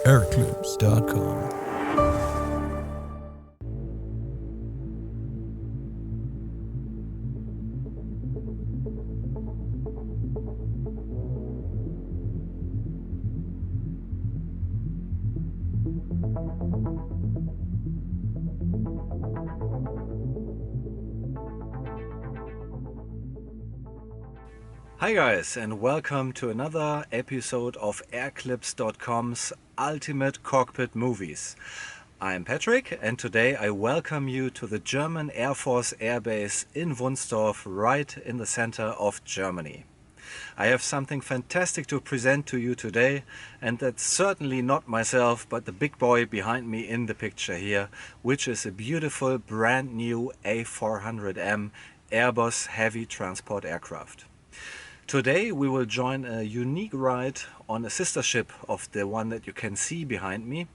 Air-Clips.com. Hi guys, and welcome to another episode of Airclips.com's Ultimate Cockpit Movies. I'm Patrick, and today I welcome you to the German Air Force Airbase in Wunstorf, right in the center of Germany. I have something fantastic to present to you today, and that's certainly not myself, but the big boy behind me in the picture here, which is a beautiful brand new A400M Airbus heavy transport aircraft. Today we will join a unique ride on a sister ship of the one that you can see behind me,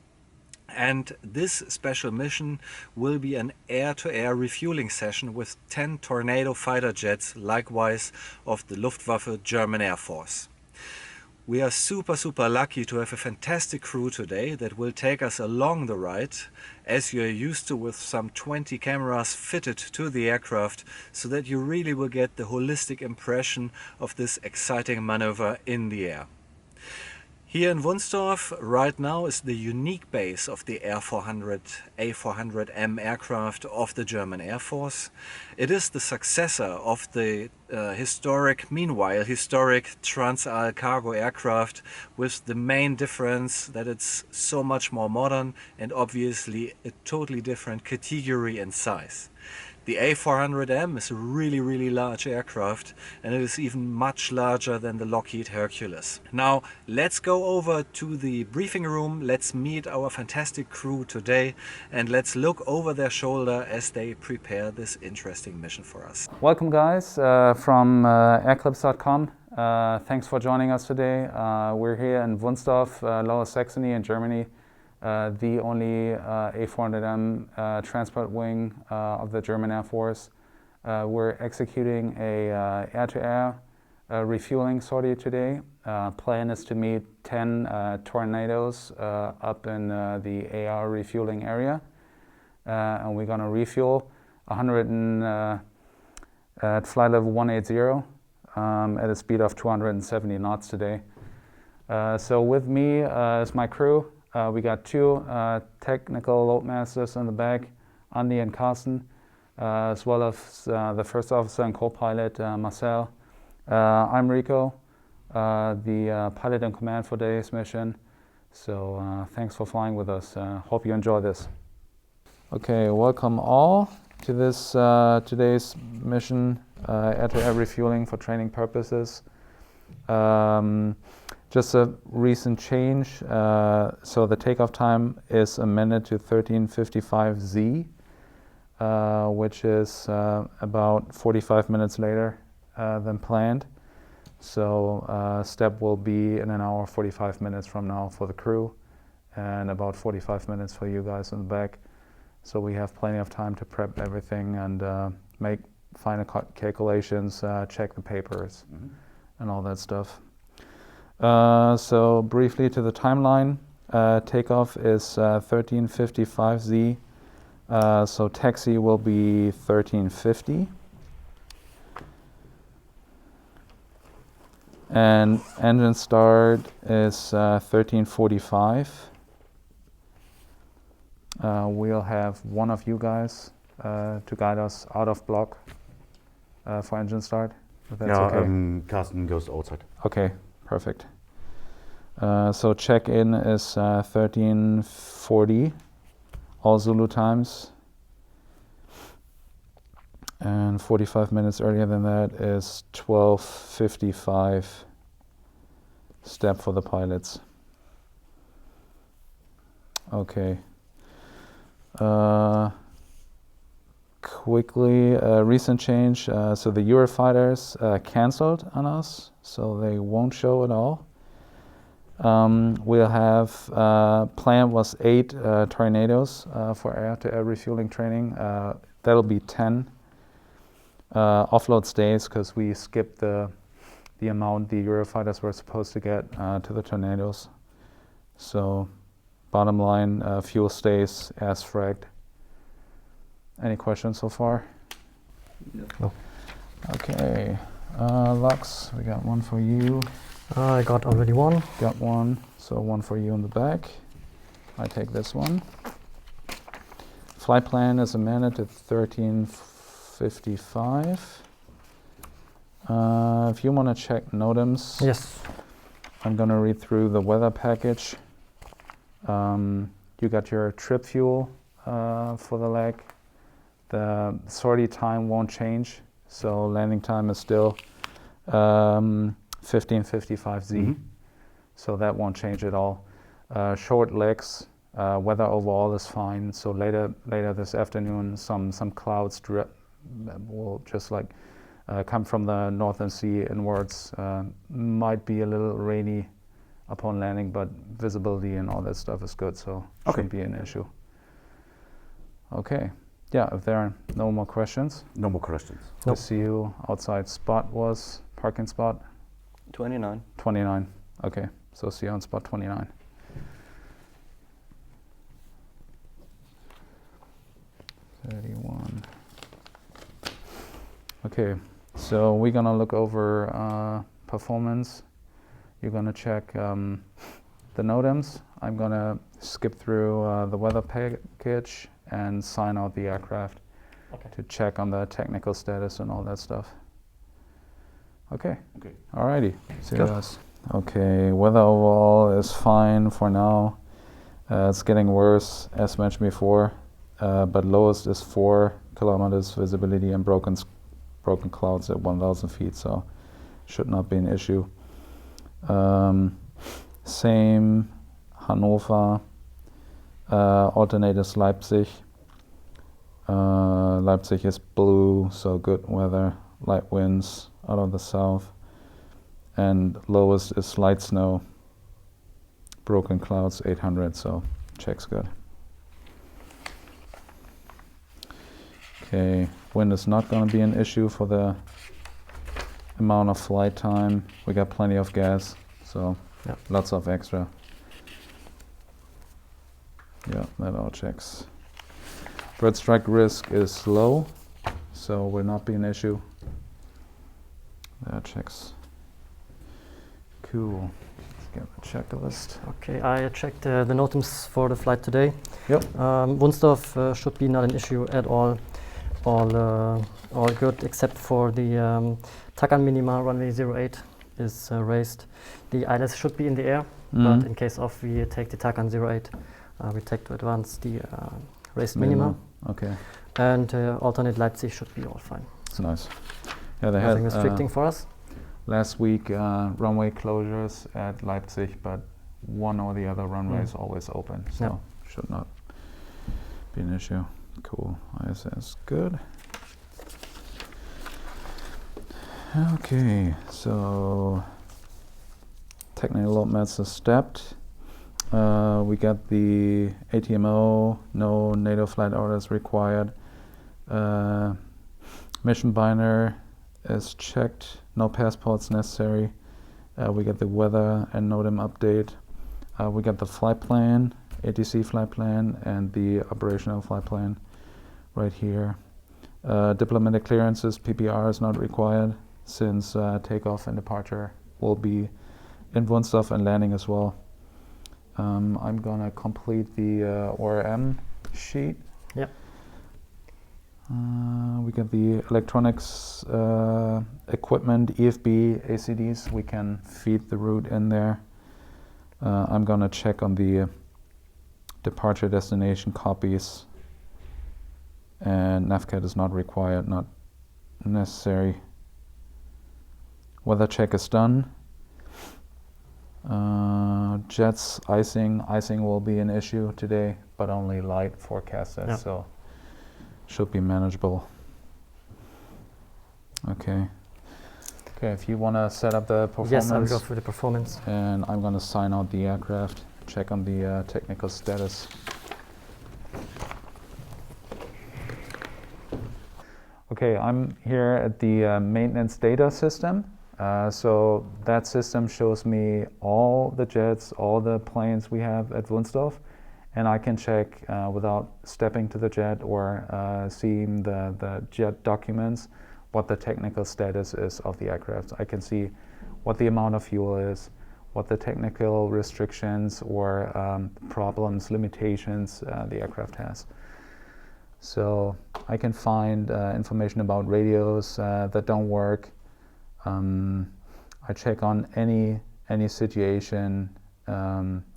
and this special mission will be an air-to-air refueling session with 10 Tornado fighter jets, likewise of the Luftwaffe German Air Force. We are super lucky to have a fantastic crew today that will take us along the ride, as you're used to, with some 20 cameras fitted to the aircraft, so that you really will get the holistic impression of this exciting maneuver in the air. Here in Wunstorf right now is the unique base of the A400M aircraft of the German Air Force. It is the successor of the historic Transall cargo aircraft, with the main difference that it's so much more modern and obviously a totally different category and size. The A400M is a really large aircraft, and it is even much larger than the Lockheed Hercules. Now let's go over to the briefing room, let's meet our fantastic crew today, and let's look over their shoulder as they prepare this interesting mission for us. Welcome guys from Airclips.com. Thanks for joining us today. We're here in Wunstorf, Lower Saxony in Germany. The only A400M transport wing of the German Air Force. We're executing a air-to-air refueling sortie today. Plan is to meet 10 Tornadoes up in the AR refueling area. And we're going to refuel 100 at flight level 180 at a speed of 270 knots today. So with me is my crew. We got two technical loadmasters in the back, Andy and Carsten, as well as the first officer and co-pilot, Marcel. I'm Rico, the pilot in command for today's mission. So thanks for flying with us. Hope you enjoy this. Okay, welcome all to this today's mission, air-to-air refueling for training purposes. Just a recent change, so the takeoff time is amended to 13:55Z, which is about 45 minutes later than planned. So step will be in an hour 45 minutes from now for the crew, and about 45 minutes for you guys in the back. So we have plenty of time to prep everything and make final calculations, check the papers, and all that stuff. So briefly to the timeline, takeoff is 13:55Z, so taxi will be 13:50. And engine start is 13:45. We'll have one of you guys to guide us out of block for engine start, if that's okay. Carsten goes outside. Okay. Perfect. So check-in is 13:40, all Zulu times. And 45 minutes earlier than that is 12:55, step for the pilots. Okay. Quickly, recent change. So the Eurofighters canceled on us, so they won't show at all. We'll have, plan was 8 Tornadoes for air-to-air refueling training. That'll be 10 offload stays, because we skipped the amount the Eurofighters were supposed to get to the Tornadoes. So bottom line, fuel stays as fragged. Any questions so far? No. Okay, Lux, we got one for you. I got already one. Got one, so one for you in the back. I take this one. Flight plan is amended at 13:55. If you want to check NOTAMs, Yes. I'm going to read through the weather package. You got your trip fuel for the leg. The sortie time won't change, so landing time is still 15:55 Z. So that won't change at all. Short legs, weather overall is fine. So later this afternoon, some clouds will just like come from the northern sea inwards. Might be a little rainy upon landing, but visibility and all that stuff is good, so shouldn't be an issue. Okay. Yeah, if there are no more questions. No more questions. I see you outside parking spot? 29. 29. Okay, so see you on spot 29. Okay, so we're gonna look over performance. You're gonna check the NOTAMs. I'm gonna skip through the weather package and sign out the aircraft to check on the technical status and all that stuff. Okay. Alrighty. See you guys. Okay, weather overall is fine for now. It's getting worse, as mentioned before, but lowest is 4 kilometers visibility and broken clouds at 1,000 feet, so should not be an issue. Same Hannover, alternators Leipzig. Leipzig is blue, so good weather, light winds out of the south. And lowest is light snow, broken clouds 800, so checks good. Okay, wind is not going to be an issue for the amount of flight time. We got plenty of gas, so lots of extra. Yeah, that all checks. Bird strike risk is low, so will not be an issue. That checks. Cool. Let's get the checklist. Okay, I checked the NOTAMs for the flight today. Yep. Wunstorf should be not an issue at all. All good except for the TACAN minima runway 08 is raised. The ILS should be in the air, but in case of we take the TACAN 08, we take to advance the raised minima. Okay. And alternate Leipzig should be all fine. So nice. Yeah, they Nothing had restricting for us. last week runway closures at Leipzig, but one or the other runway is always open, so should not be an issue. Cool. ISS good. Okay, so technical load master stepped. We got the ATMO, no NATO flight orders required. Mission binder is checked, no passports necessary. We got the weather and NOTAM update. We got the flight plan, ATC flight plan, and the operational flight plan right here. Diplomatic clearances, PPR is not required since takeoff and departure will be in Wunstorf and landing as well. I'm gonna complete the ORM sheet. Yep. We got the electronics equipment, EFB, ACDs. We can feed the route in there. I'm gonna check on the departure destination copies, and NAVCAT is not required, not necessary. Weather check is done. Jets icing will be an issue today, but only light forecasted, so should be manageable. Okay, if you want to set up the performance. Yes, I will go through the performance. And I'm going to sign out the aircraft, check on the technical status. Okay, I'm here at the maintenance data system. So that system shows me all the jets, all the planes we have at Wunstorf, and I can check without stepping to the jet or seeing the jet documents what the technical status is of the aircraft. I can see what the amount of fuel is, what the technical restrictions or problems, limitations the aircraft has. So I can find information about radios that don't work. I check on any situation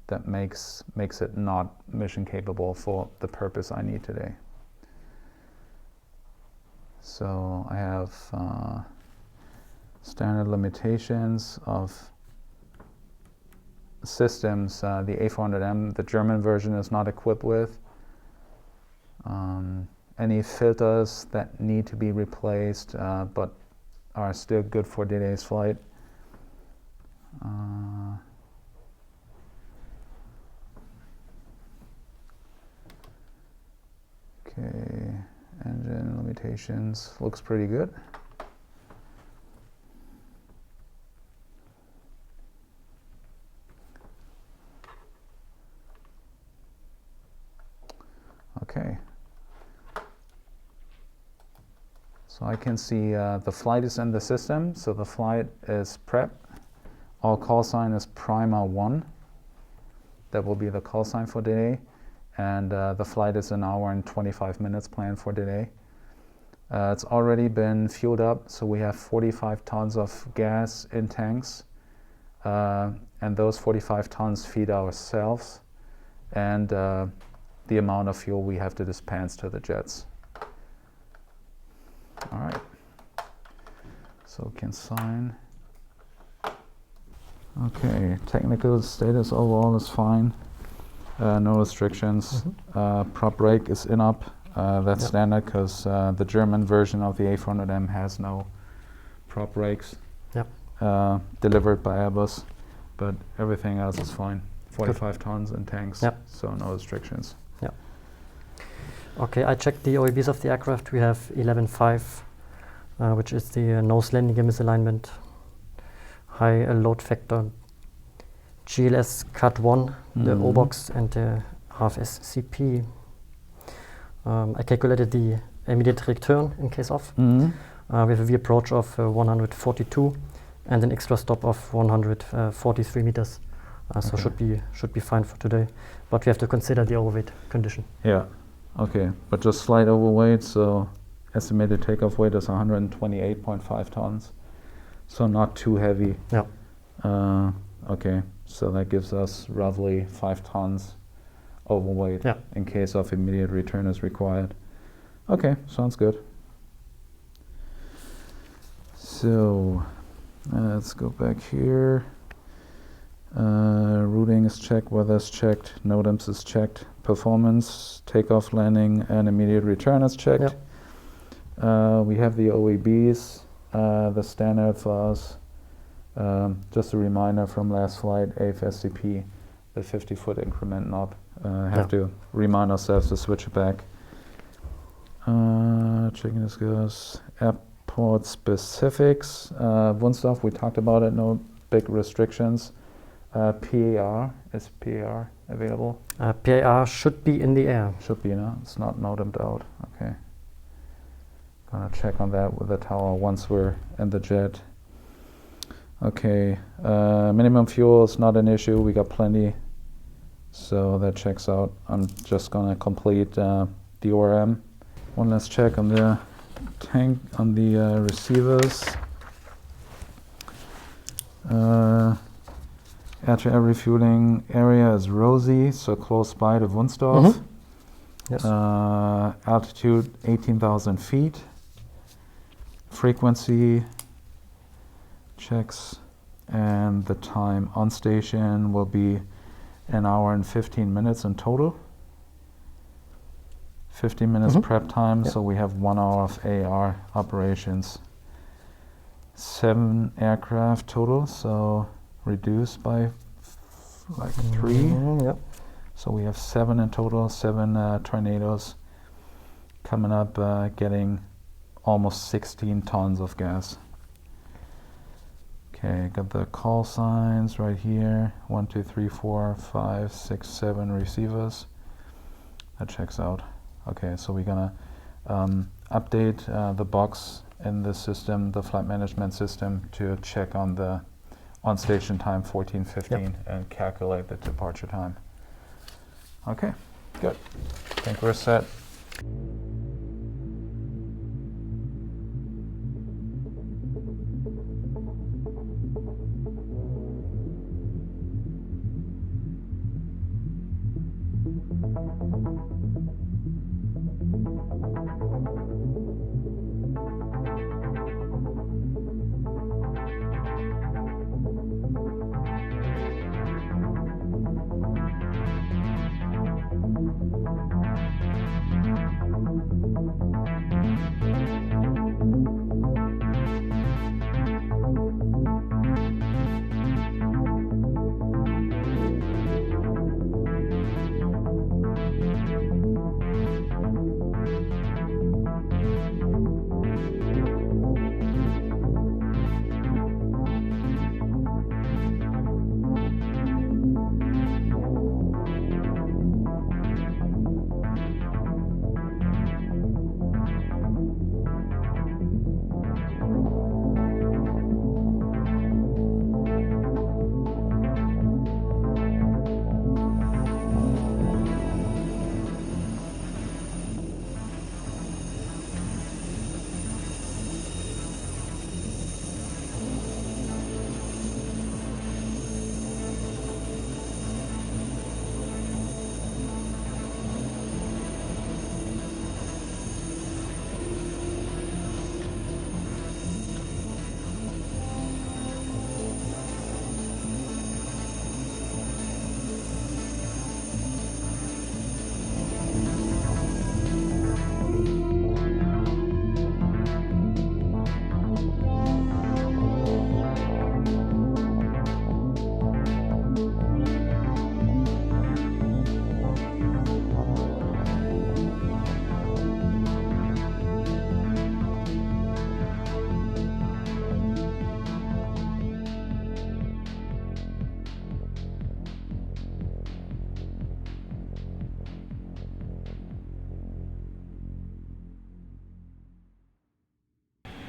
that makes it not mission capable for the purpose I need today. So I have standard limitations of systems. The A400M, the German version, is not equipped with. Any filters that need to be replaced but are still good for today's flight. Okay, engine limitations, looks pretty good. Okay. So I can see the flight is in the system, so the flight is prep. Our call sign is Prima 1. That will be the call sign for today. And the flight is 1 hour and 25 minutes planned for today. It's already been fueled up, so we have 45 tons of gas in tanks. And those 45 tons feed ourselves and the amount of fuel we have to dispense to the jets. All right, so we can sign. Okay, technical status overall is fine. No restrictions. Prop brake is in-up. That's standard because the German version of the A400M has no prop brakes. Delivered by Airbus, but everything else is fine. 45 tons in tanks, so no restrictions. Okay, I checked the OEBs of the aircraft. We have 11.5, which is the nose landing gear misalignment, high load factor, GLS cut 1, the O-box, and the RFS-CP. I calculated the immediate return in case of. We have a V approach of 142 and an extra stop of 143 meters. So should be fine for today. But we have to consider the overweight condition. Yeah. Okay, but just slight overweight, so estimated takeoff weight is 128.5 tons, so not too heavy. Okay, so that gives us roughly 5 tons overweight in case of immediate return is required. Okay, sounds good. So let's go back here. Routing is checked, weather is checked, NOTAMs is checked, performance, takeoff, landing, and immediate return is checked. We have the OEBs, the standard for us. Just a reminder from last flight, AFSCP, the 50-foot increment knob. Have to remind ourselves to switch it back. Checking this goes. Airport specifics. Wunstorf, we talked about it, no big restrictions. PAR, is PAR available? PAR should be in the air. Should be, no? It's not modemed out. Okay. Gonna check on that with the tower once we're in the jet. Okay. Minimum fuel is not an issue. We got plenty. So that checks out. I'm just gonna complete the ORM. One last check on the tank, on the receivers. Air-to-air refueling area is rosy, so close by to Wunstorf. Yes. Altitude 18,000 feet. Frequency checks, and the time on station will be 1 hour and 15 minutes in total. 15 minutes prep time, so we have 1 hour of AR operations. 7 aircraft total, so reduced by like 3. So we have 7 in total, 7 Tornadoes coming up, getting almost 16 tons of gas. Okay, got the call signs right here. 1, 2, 3, 4, 5, 6, 7 receivers. That checks out. Okay, so we're gonna update the box in the system, the flight management system, to check on the on-station time 14:15 and calculate the departure time. Okay, good. I think we're set.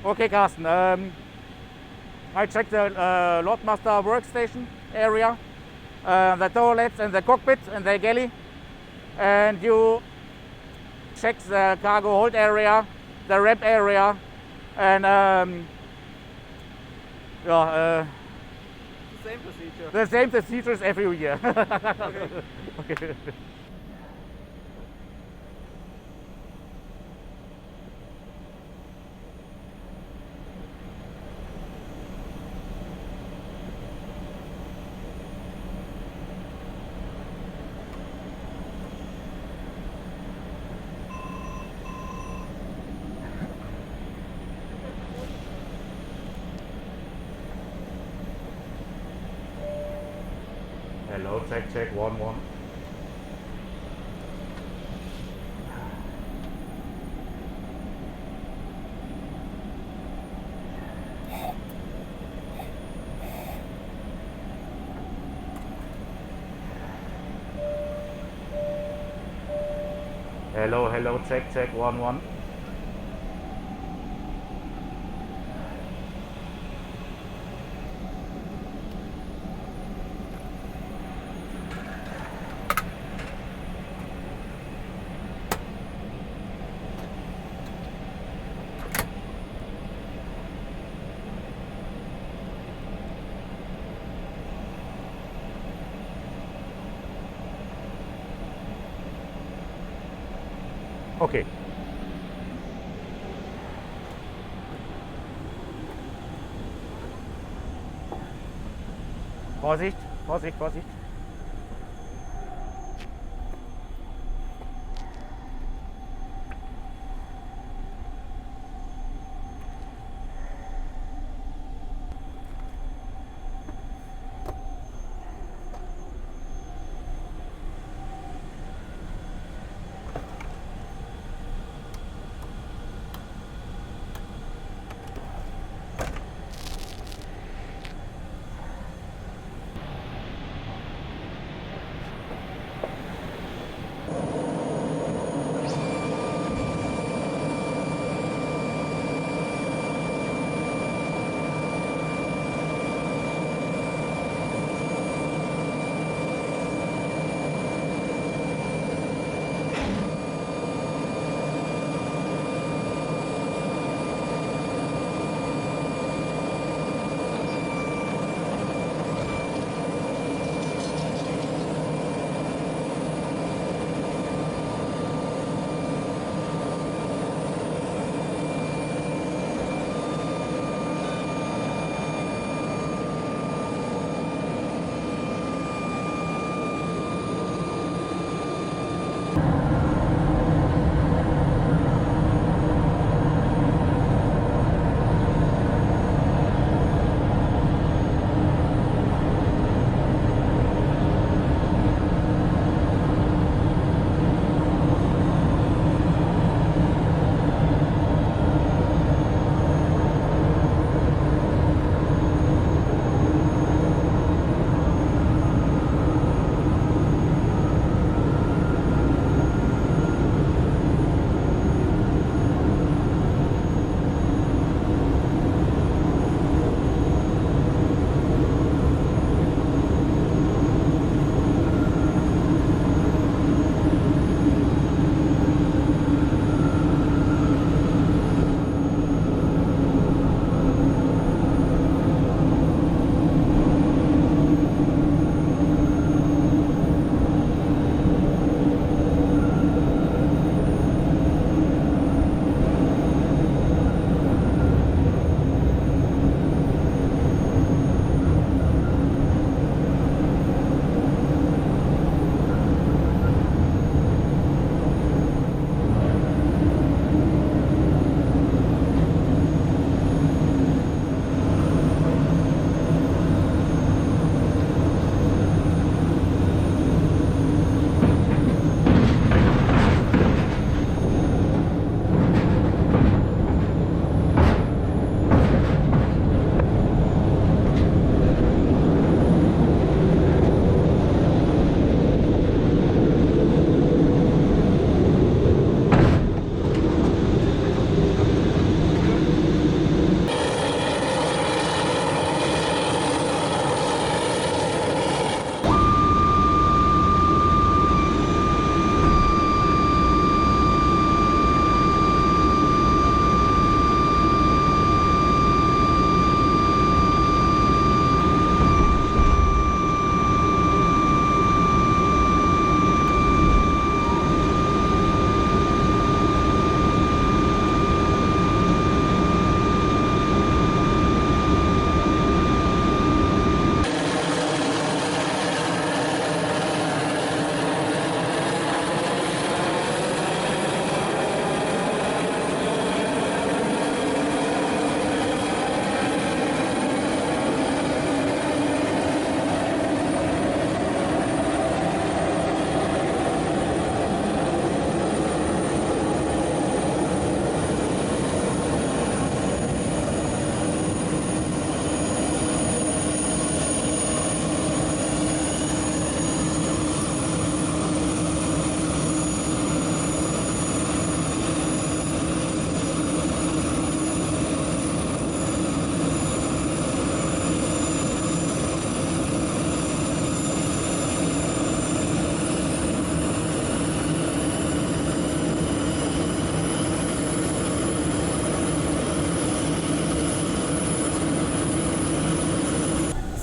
Okay, Carsten. I checked the Loadmaster workstation area, the toilets and the cockpit and the galley. And you check the cargo hold area, the ramp area, and The same procedure. the same procedures every year. Okay. Okay. Hello, check 1-1. Hello, check 1-1. Okay. Vorsicht, Vorsicht, Vorsicht.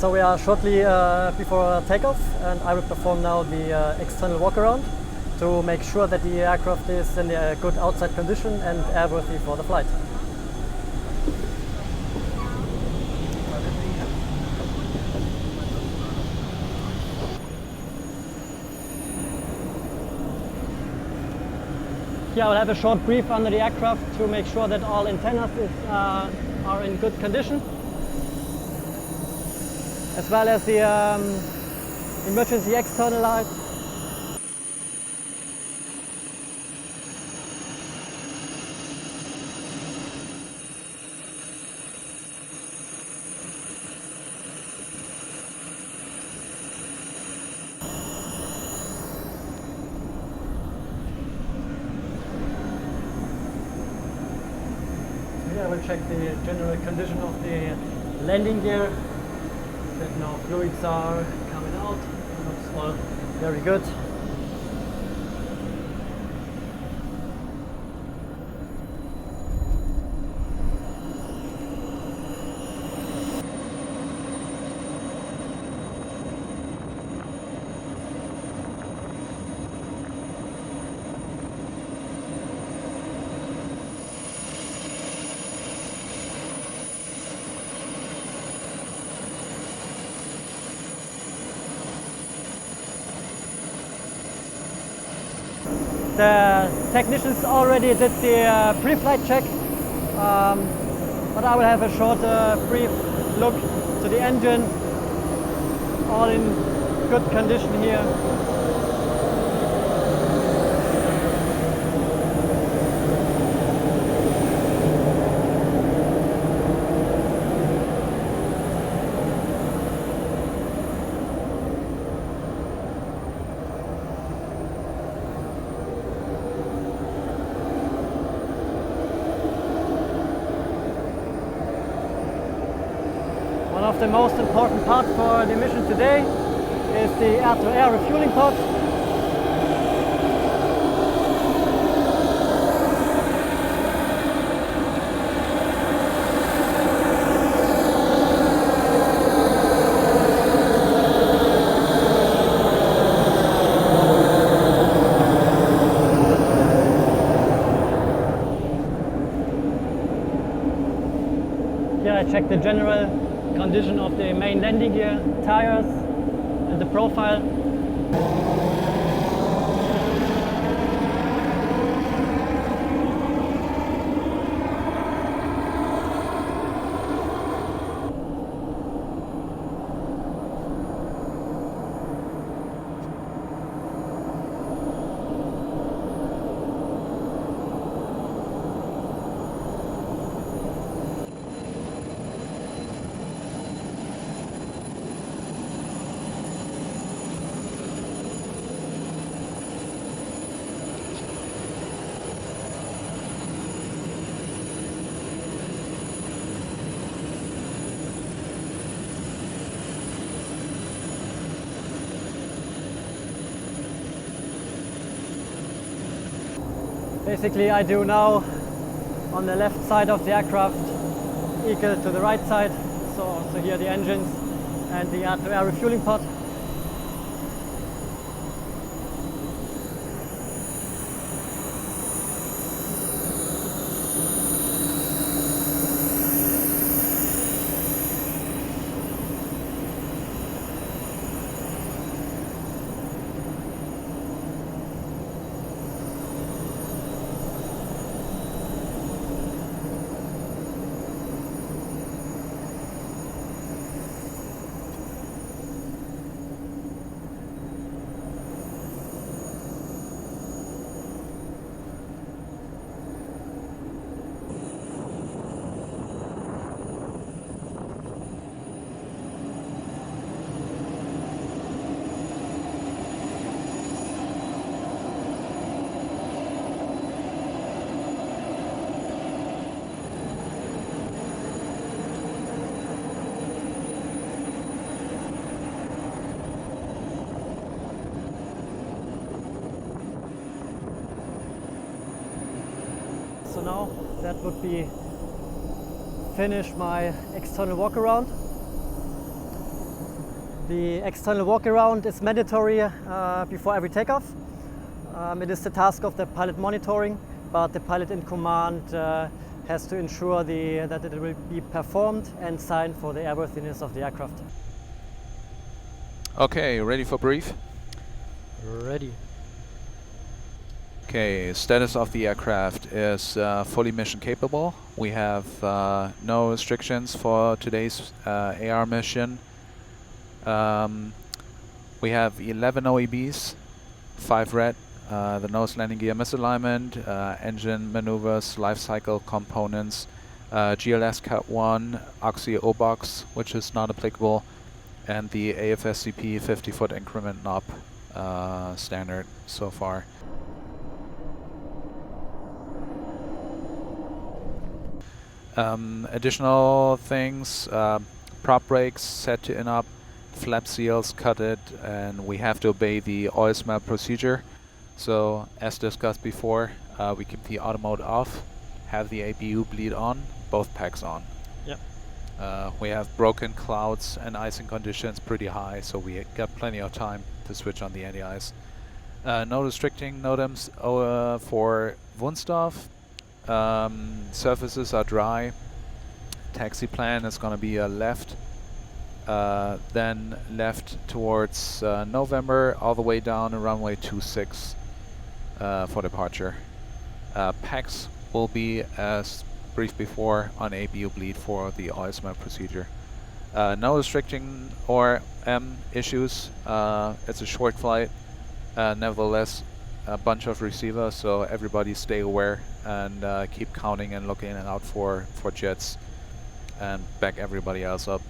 So we are shortly before takeoff, and I will perform now the external walk around to make sure that the aircraft is in a good outside condition and airworthy for the flight. Here I will have a short brief under the aircraft to make sure that all antennas are in good condition, as well as the emergency external light. Here I will check the general condition of the landing gear. That now fluids are coming out. It looks all very good. The technicians already did the pre-flight check, but I will have a short brief look to the engine, all in good condition here. One of the most important parts for the mission today is the air-to-air refueling pod. Here I check the general condition of the main landing gear, tires and the profile. Basically I do now on the left side of the aircraft equal to the right side, so also here the engines and the air-to-air refueling pod. So now that would be finish my external walk around. The external walk-around is mandatory before every takeoff. It is the task of the pilot monitoring, but the pilot in command has to ensure that it will be performed and signed for the airworthiness of the aircraft. Okay, ready for brief? Ready. Okay, status of the aircraft is fully mission capable. We have no restrictions for today's AR mission. We have 11 OEBs, 5 red, the nose landing gear misalignment, engine maneuvers, life cycle components, GLS Cat 1, Oxy O-Box, which is not applicable, and the AFSCP 50-foot increment knob standard so far. Additional things, prop brakes set to in-up, flap seals cut it, and we have to obey the oil smell procedure. So as discussed before, we keep the auto mode off, have the APU bleed on, both packs on. Yep. We have broken clouds and icing conditions pretty high, so we got plenty of time to switch on the anti-ice. No restricting NOTAMs for Wunstorf. Surfaces are dry. Taxi plan is going to be left, then left towards November, all the way down to runway 26 for departure. PAX will be, as briefed before, on APU bleed for the oil smell procedure. No restricting or issues. It's a short flight. Nevertheless, a bunch of receivers, so everybody stay aware and keep counting and looking out for jets and back everybody else up.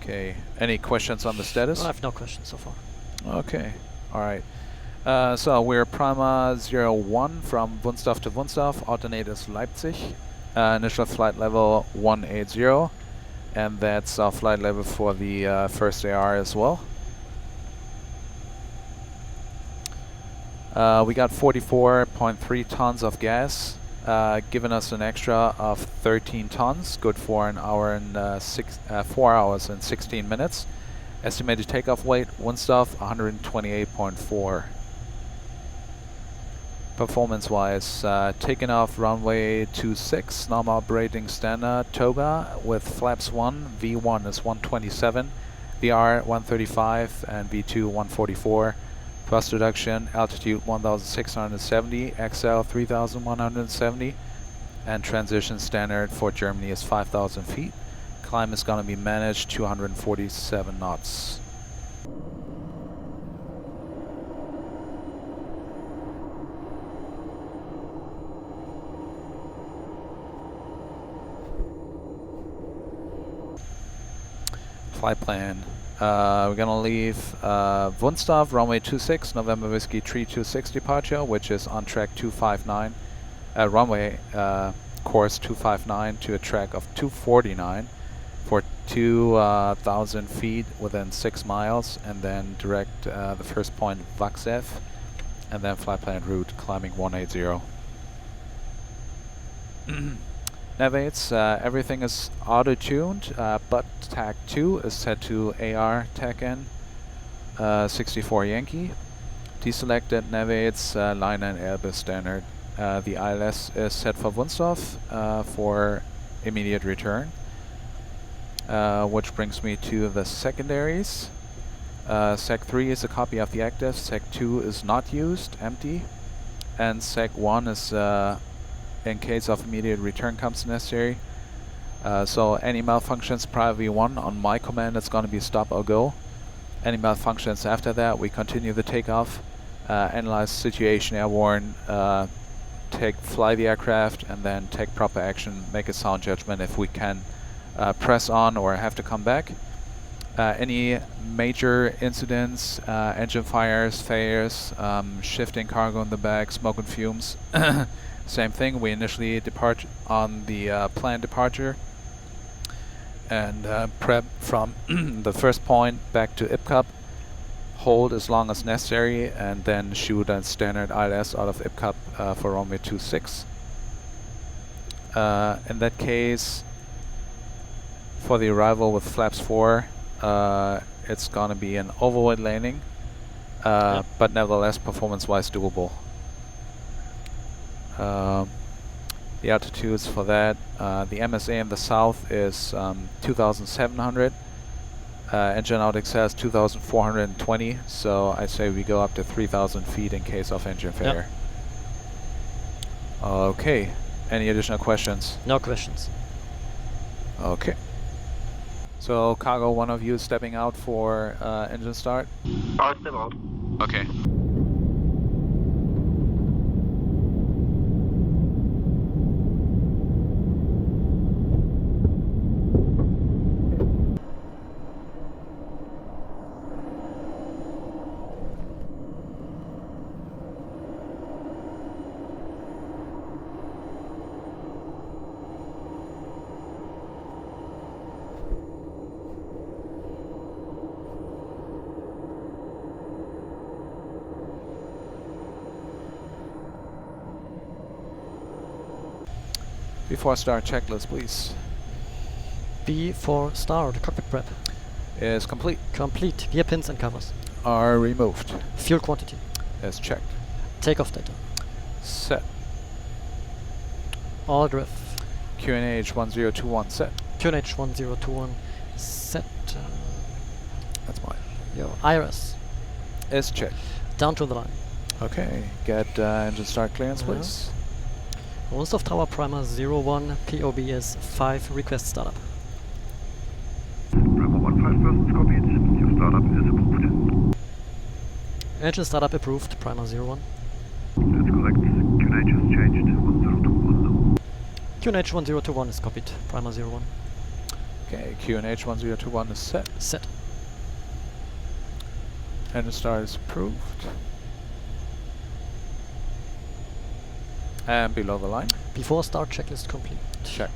Okay, any questions on the status? I have no questions so far. Okay, alright. So we're Prima 01 from Wunstorf to Wunstorf, alternators Leipzig. Initial flight level 180, and that's our flight level for the first AR as well. We got 44.3 tons of gas, giving us an extra of 13 tons, good for an hour and 4 hours and 16 minutes. Estimated takeoff weight, Wunstorf 128.4. Performance-wise, taking off runway 26, normal operating standard, toga with flaps 1, V1 is 127, VR 135, and V2 144. Thrust reduction, altitude 1670, XL 3170, and transition standard for Germany is 5000 feet. Climb is going to be managed 247 knots. Flight plan. We're gonna leave Wunstorf, runway 26, November Whiskey 326 departure, which is on track 259, runway course 259 to a track of 249 for 2,000 feet within 6 miles, and then direct the first point Vaksev, and then flight plan route climbing 180. Navigates, everything is auto-tuned, but tag 2 is set to AR tag N, 64 Yankee. Deselected navigates line and Airbus standard. The ILS is set for Wunstorf for immediate return, which brings me to the secondaries. Sec 3 is a copy of the active, Sec 2 is not used, empty, and Sec 1 is in case of immediate return comes necessary. So any malfunctions prior V1 on my command, it's going to be stop or go. Any malfunctions after that, we continue the takeoff, analyze situation airborne, fly the aircraft, and then take proper action, make a sound judgment if we can press on or have to come back. Any major incidents, engine fires, failures, shifting cargo in the back, smoke and fumes, same thing, we initially depart on the planned departure and prep from the first point back to IPCAP, hold as long as necessary, and then shoot a standard ILS out of IPCAP for runway 26. In that case, for the arrival with flaps 4, it's gonna be an overweight landing, but nevertheless performance-wise doable. The altitudes for that, the MSA in the south is 2,700. Engine out says 2,420, so I say we go up to 3,000 feet in case of engine failure. Okay, any additional questions? No questions. Okay. So cargo, one of you is stepping out for engine start? I'll step out. Okay. Before start, checklist, please. Before start, cockpit prep. Is complete. Complete. Gear pins and covers. Are removed. Fuel quantity. Is checked. Takeoff data. Set. All drift. QNH 1021 set. QNH 1021 set. That's mine. Your IRS. Is checked. Down to the line. Okay, get engine start clearance, please. Wunstorf Tower Primer 01, POB is 5, request startup. Primer 1, 5 persons copied, your startup is approved. Engine startup approved, Primer 01. That's correct, QNH has changed, 1021. QNH 1021 is copied, Primer 01. Okay, QNH 1021 is set. Set. Engine start is approved. And below the line. Before start, checklist complete. Check.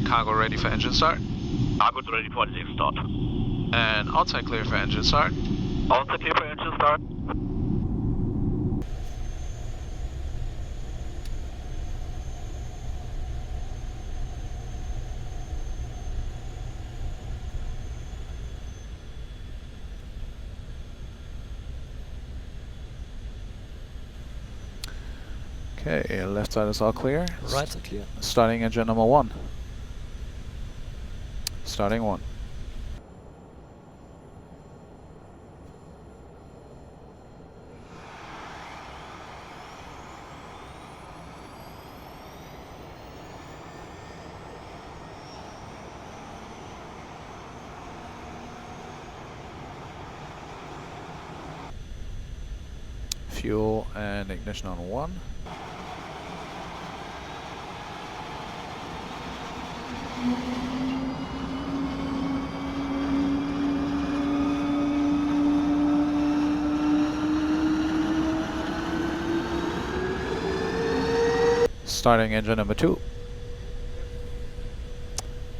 Cargo ready for engine start. Cargo's ready for engine start. And outside clear for engine start. Also clear for engine start. Okay, left side is all clear. Right side clear. Starting engine number 1. Starting 1. Fuel and ignition on 1. Starting engine number 2.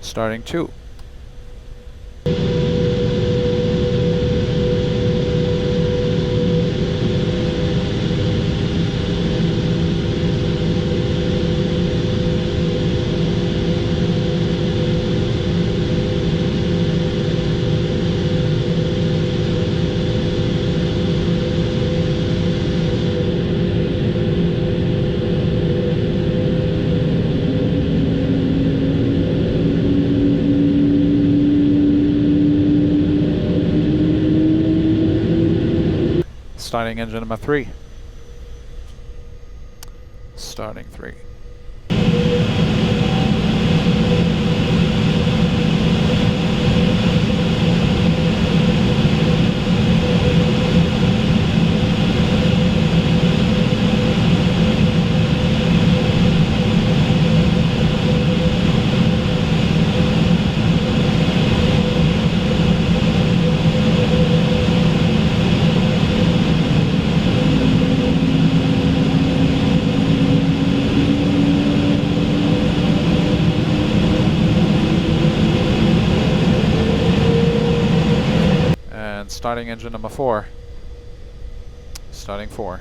Starting 2. Starting engine number 3. Starting 3. Starting engine number 4. Starting 4.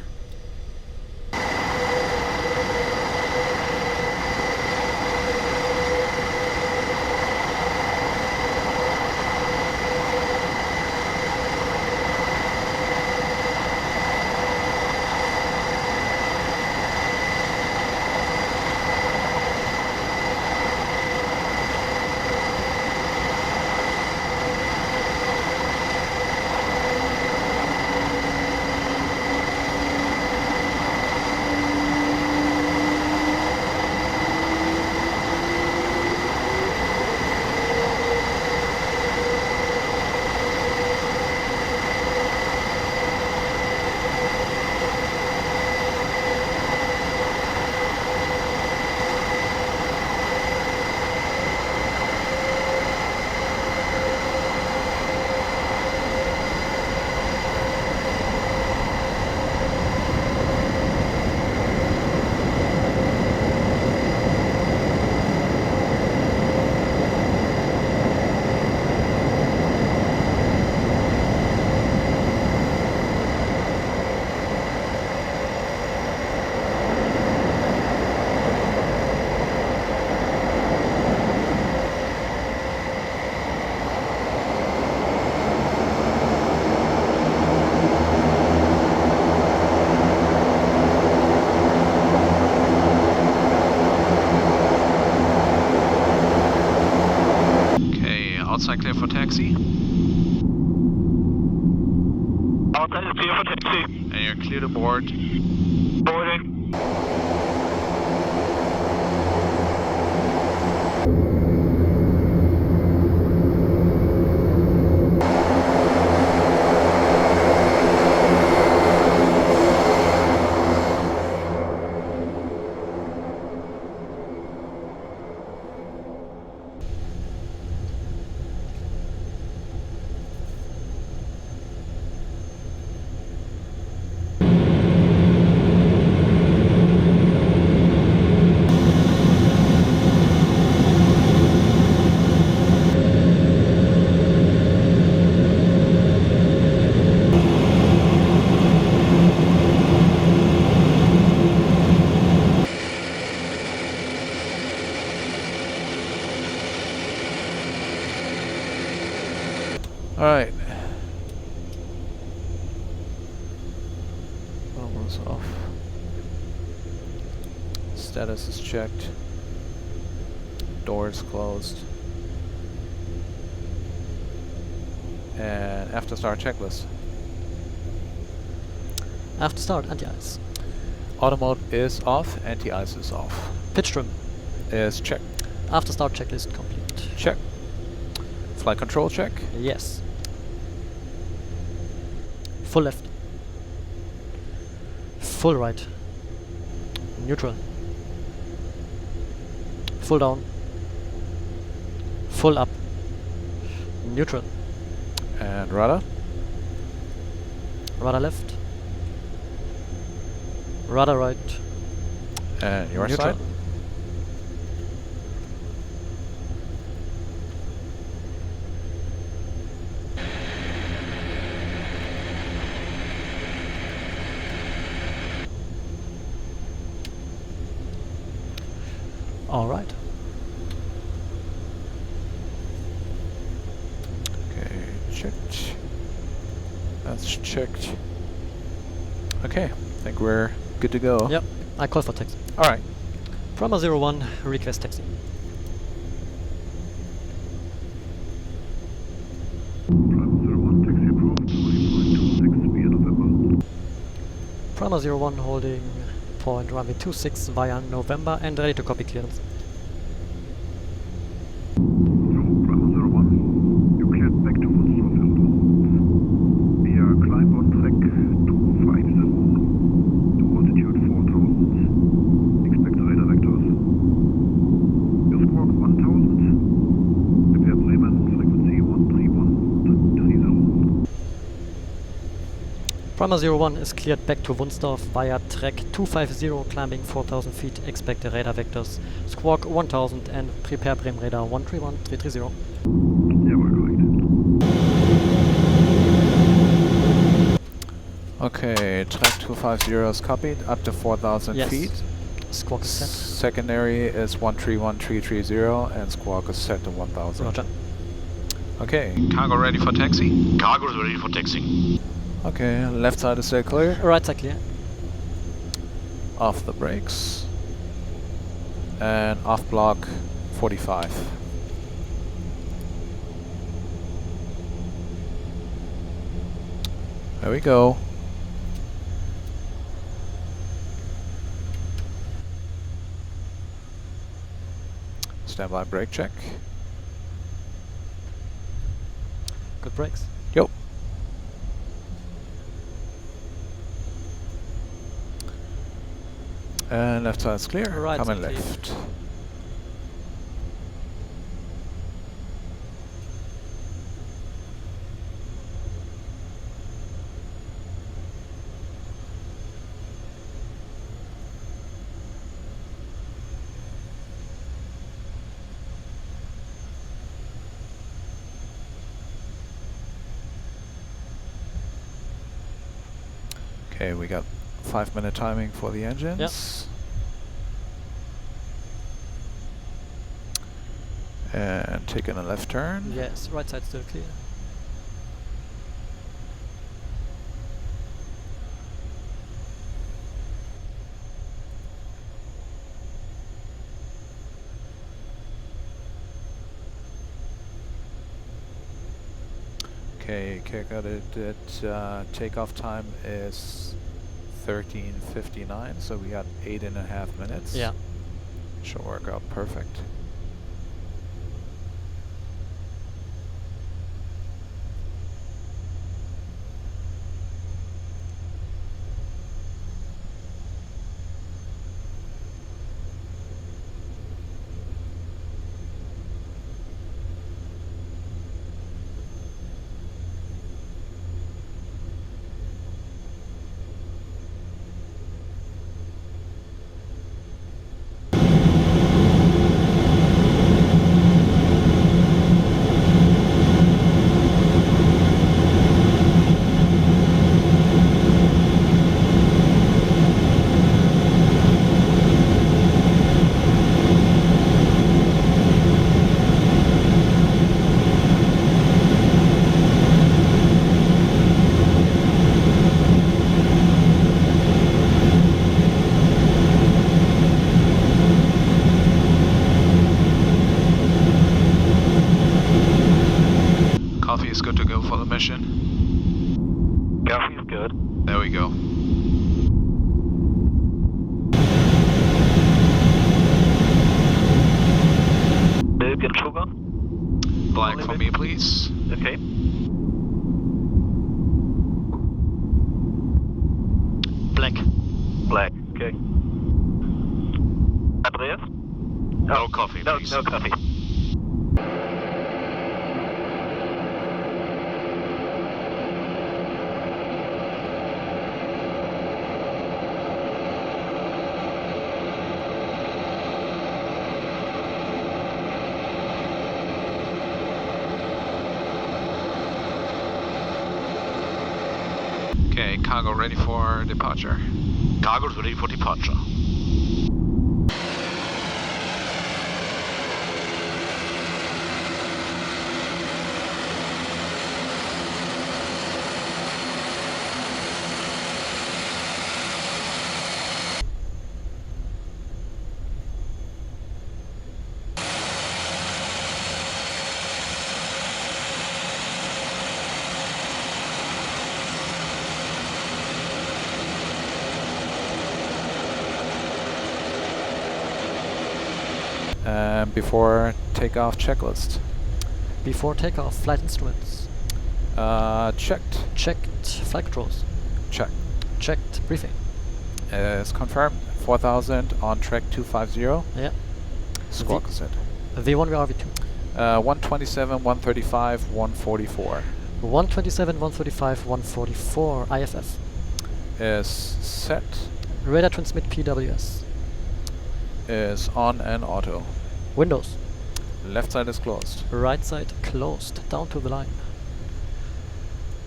taxi. Outside is clear for taxi. And you're clear to board. Boarding. Alright. Almost off. Status is checked. Doors closed. And after start checklist. After start, anti-ice. Auto mode is off, anti-ice is off. Pitch trim. Is checked. After start checklist complete. Check. Flight control check. Yes. Full left. Full right. Neutral. Full down. Full up. Neutral. And rudder. Rudder left. Rudder right. And your Neutral. side. All right. Okay, checked. That's checked. Okay, I think we're good to go. Yep. I call for taxi. Alright. Brahma 01, request taxi. Bravo 01, taxi approved, 20.26 via November. Brahma 01 holding point runway 26 via November and ready to copy clearance. So, Bravo 01, you cleared back to Wunstorf Airport. Via climb on track 250 to altitude 4000. Expect radar vectors. Your squawk 1000. Prepare Bremen, frequency 131.30. Brahma 01 is cleared back to Wunstorf via track 250 climbing 4000 feet. Expect the radar vectors. Squawk 1000 and prepare Bremen radar 131330. Yeah, we're correct. Okay, track 250 is copied up to 4,000 Yes. feet. Squawk is set. Secondary is 131330 and squawk is set to 1,000. Roger. Okay. Cargo ready for taxi? Cargo is ready for taxi. Okay, left side is still clear. Right side clear. Off the brakes. And off block 45. There we go. Standby brake check. Good brakes. Yep. And left side's clear. Right Coming side clear. left. Okay, we got 5-minute timing for the engines. And taking a left turn. Yes, right side still clear. Okay, calculated takeoff time is 13:59, so we got 8.5 minutes. Yeah. Should work out perfect. Coffee is good to go for the mission. Coffee is good. There we go. Milk and sugar? Black Only for milk. me, please. Okay. Black. Black. Okay. Andreas? No coffee, No, please. no coffee. Okay, cargo ready for departure. Cargo's ready for departure. Before takeoff checklist. Before takeoff, flight instruments. Checked. Checked flight controls. Check. Checked briefing. Is confirmed. 4000 on track 250. Yeah. Squawk is it. V1, we are V2. 127, 135, 144. 127, 135, 144, IFF. Is set. Radar transmit PWS. Is on and auto. Windows. Left side is closed. Right side closed. Down to the line.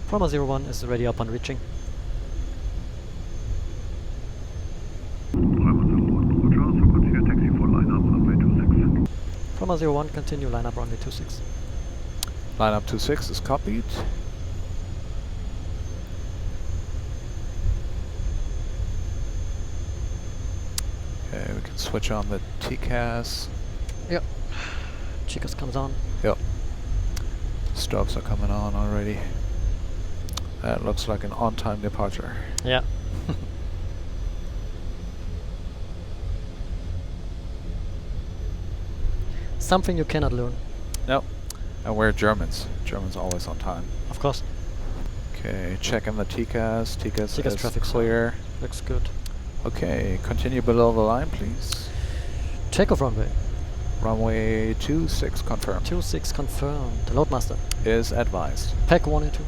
Proma 01 is ready upon reaching. Prima 01. For transfer, continue taxi for line up runway 26. Proma 01, continue line up runway 26. Line up 26 is copied. Okay, we can switch on the TCAS. Yep. Chicas comes on. Yep. Stops are coming on already. That looks like an on-time departure. Yeah. Something you cannot learn. No. And we're Germans. Germans always on time. Of course. Okay, checking the TCAS. TCAS TCAS is traffic clear. Looks good. Okay, continue below the line, please. Takeoff runway. Runway 26 confirmed. 26 confirmed. Loadmaster. Is advised. Pack 1 and 2.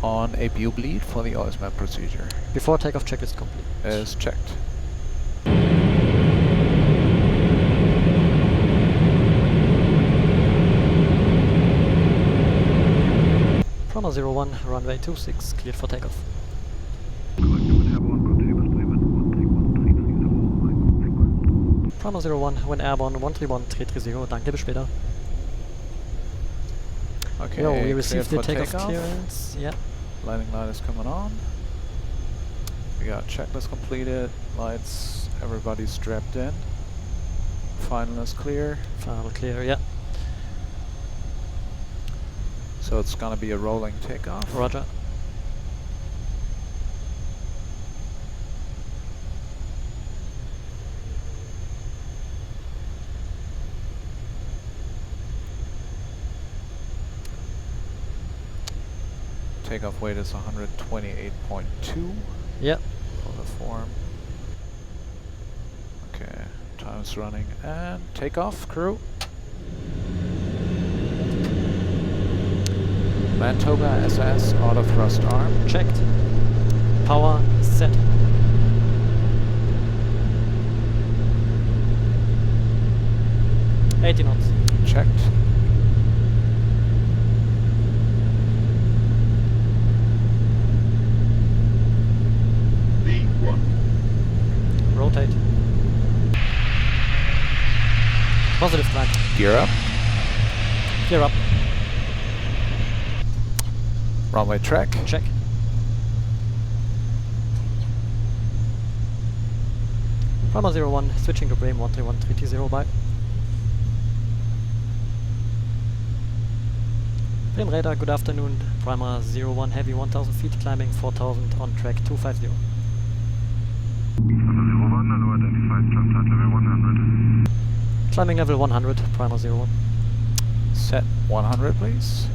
On a BU bleed for the OSMAP procedure. Before takeoff checklist complete. Is checked. Proma 01, runway 26, cleared for takeoff. Correct, Airborne, continue with Bremen 131, 330, Proma 01, when airborne 131, 330, danke, bis später. Okay, Yo, we cleared received the for takeoff takeoff. clearance. Yeah. Landing light is coming on. We got checklist completed. Lights, everybody's strapped in. Final is clear. Final clear, yeah. So it's gonna be a rolling takeoff. Roger. Takeoff weight is 128.2 Yep. for the form. Okay, time's running and takeoff, crew. Manitoba SS, auto thrust arm. Checked. Power set. $80 knots. Checked. Rotate. Positive climb. Gear up. Gear up. Runway track. Check. Prima 01, switching to Bream 1313T0, bye. Bream radar, good afternoon. Prima 01, heavy 1000 feet, climbing 4000 on track 250. Prima 01, hello, identified thrust height level 100. Climbing level 100, Prima 01. Set 100, please.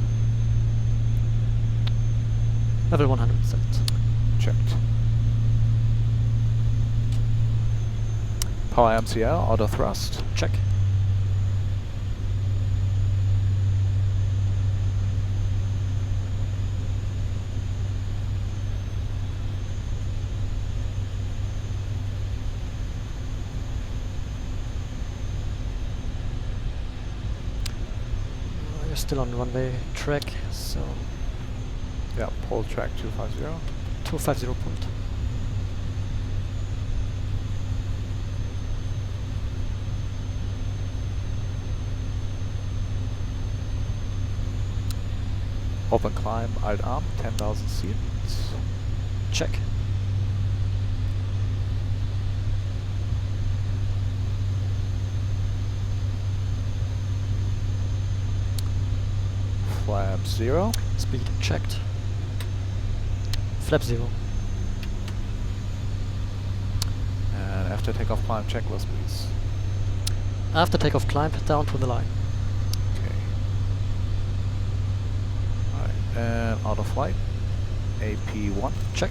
Level 100 set. Checked. Power MCL, auto thrust. Check. You're still on runway track, so Yeah, pull track 250. 250 point. Open climb, alt arm, 10,000 seats. Check. Flap 0. Speed checked. Flap 0. And after takeoff climb checklist, please. After takeoff, climb down to the line. Okay. Alright, and auto flight. AP1. Check.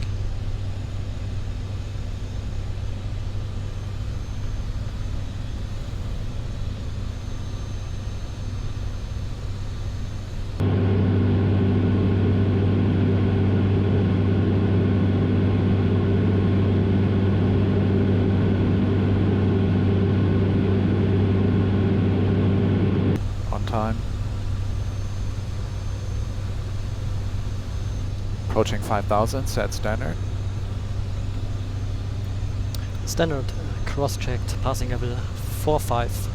On time. Approaching 5,000, set standard. Standard cross-checked, passing level 45.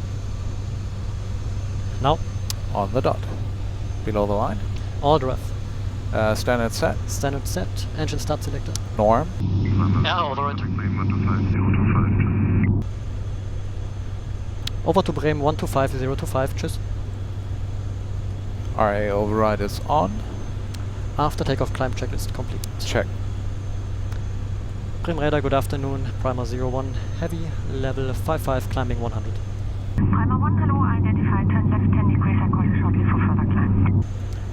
Now, On the dot. Below the line. all draft. Standard set. Standard set, engine start selector. Norm. Yeah, override. Bream 125025. Over to Bremen 125025, tschüss. RA override is on. After takeoff, climb checklist complete. Check. Bremen radar, good afternoon. Prima 01, heavy, level 55, climbing 100. Prima 1, hello, identified, turn left 10 degrees, I call you shortly for further climb.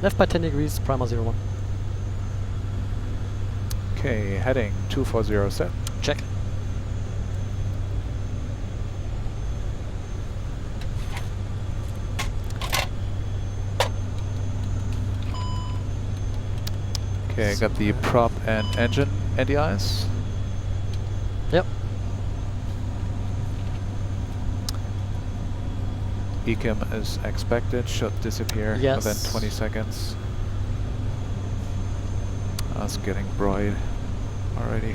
Left by 10 degrees, Prima 01. Okay, heading 240 set. Check. Okay, got the prop and engine NDIs. Yep. ECAM is expected, should disappear Yes. within 20 seconds. That's getting bright already.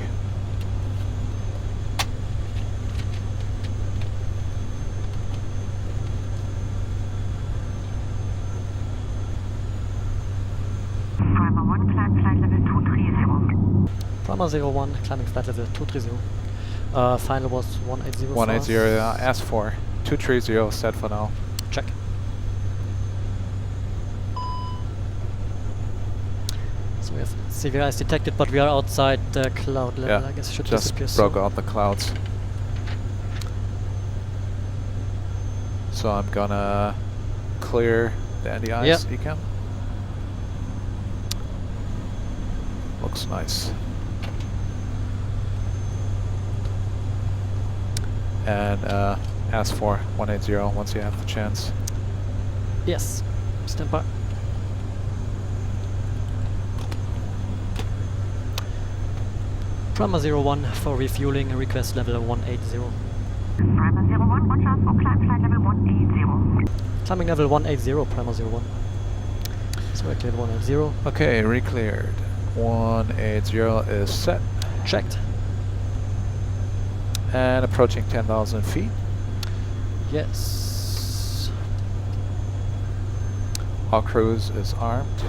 Prima 1, climb flight level 230. Prima 01, climbing flight level 230. Final was 180. 180, ask for 230 set for now. Check. severe ice detected, but we are outside the cloud level. Yeah, I guess should just disappear broke soon. out the clouds. So I'm gonna clear the anti-ice ecam. Looks nice. And ask for 180 once you have the chance. Yes, stand by. Prima 01 for refueling, request level 180. Prima 01, roger, for climb flight level 180. Climbing level 180, Prima 01. So I cleared 180. Okay, re-cleared. 180 is set. Checked. And approaching 10,000 feet. Yes. Our cruise is armed.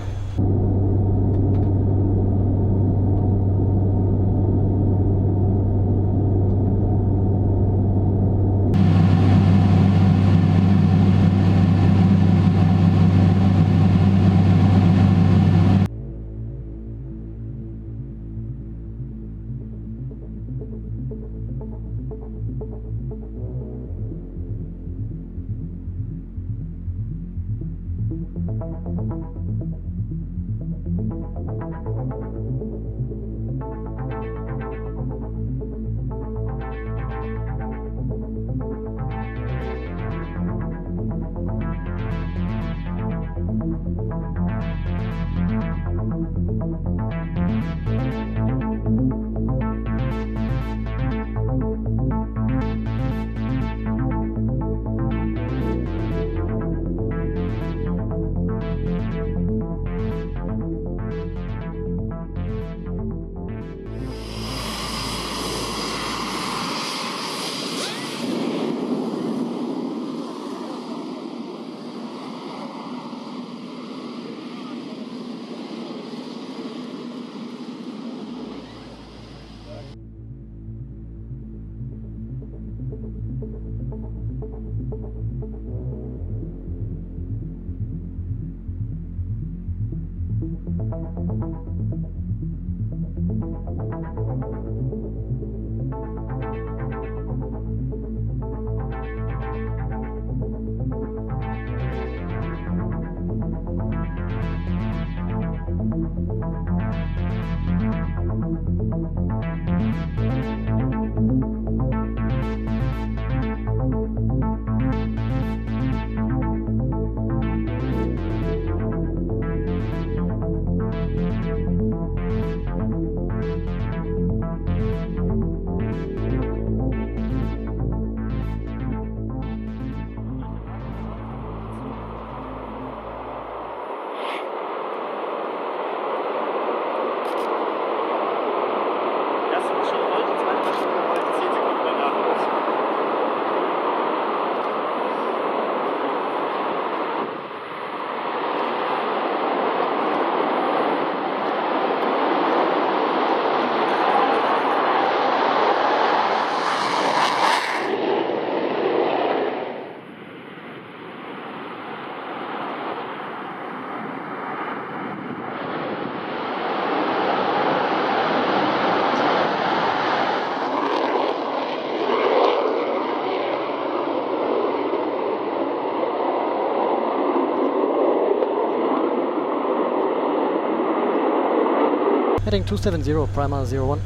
Heading 270, Prima 01.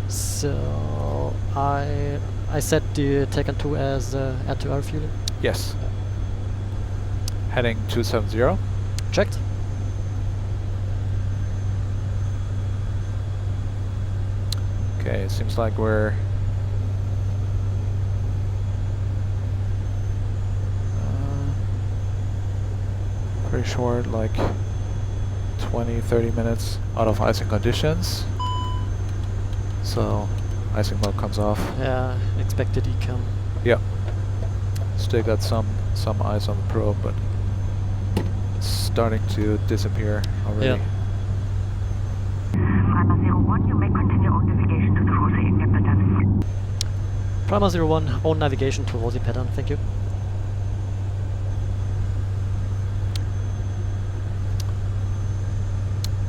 So I set the Taken 2 as air-to-air fueling. Yes. Heading 270. Checked. Okay, it seems like we're pretty short, like 20-30 minutes out of icing conditions. So icing mode comes off. Yeah, expected ecam. Yeah. Still got some ice on the probe, but it's starting to disappear already. Yeah. Prima 01, you may continue on navigation to the Oceania pattern. Prima 01, own navigation to Rosie pattern, thank you.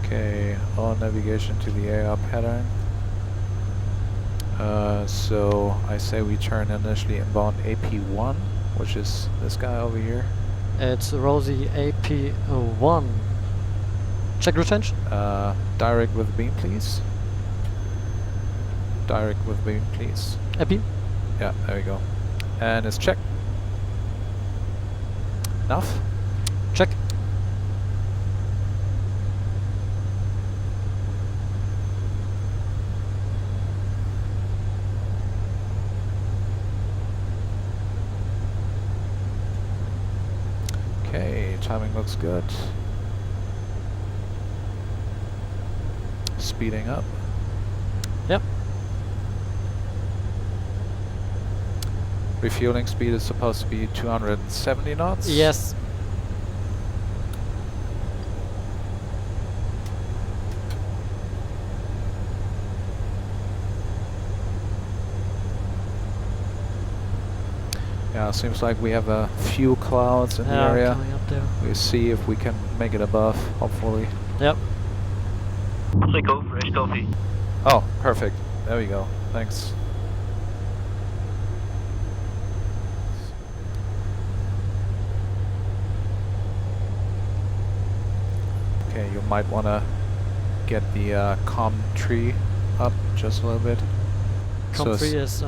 Okay, all navigation to the AR pattern. So I say we turn initially inbound AP1, which is this guy over here. It's Rosie AP1. Check route change. Direct with beam, please. Direct with beam, please. AP. Yeah, there we go. And it's check. Enough. Check. Okay, timing looks good. Speeding up. Yep. Refueling speed is supposed to be 270 knots? Yes. Yeah, seems like we have a few clouds in the area. Coming up there. We'll see if we can make it above, hopefully. Yep. Fresh coffee. Oh, perfect. There we go. Thanks. Okay, you might want to get the comm tree up just a little bit. Com3 So is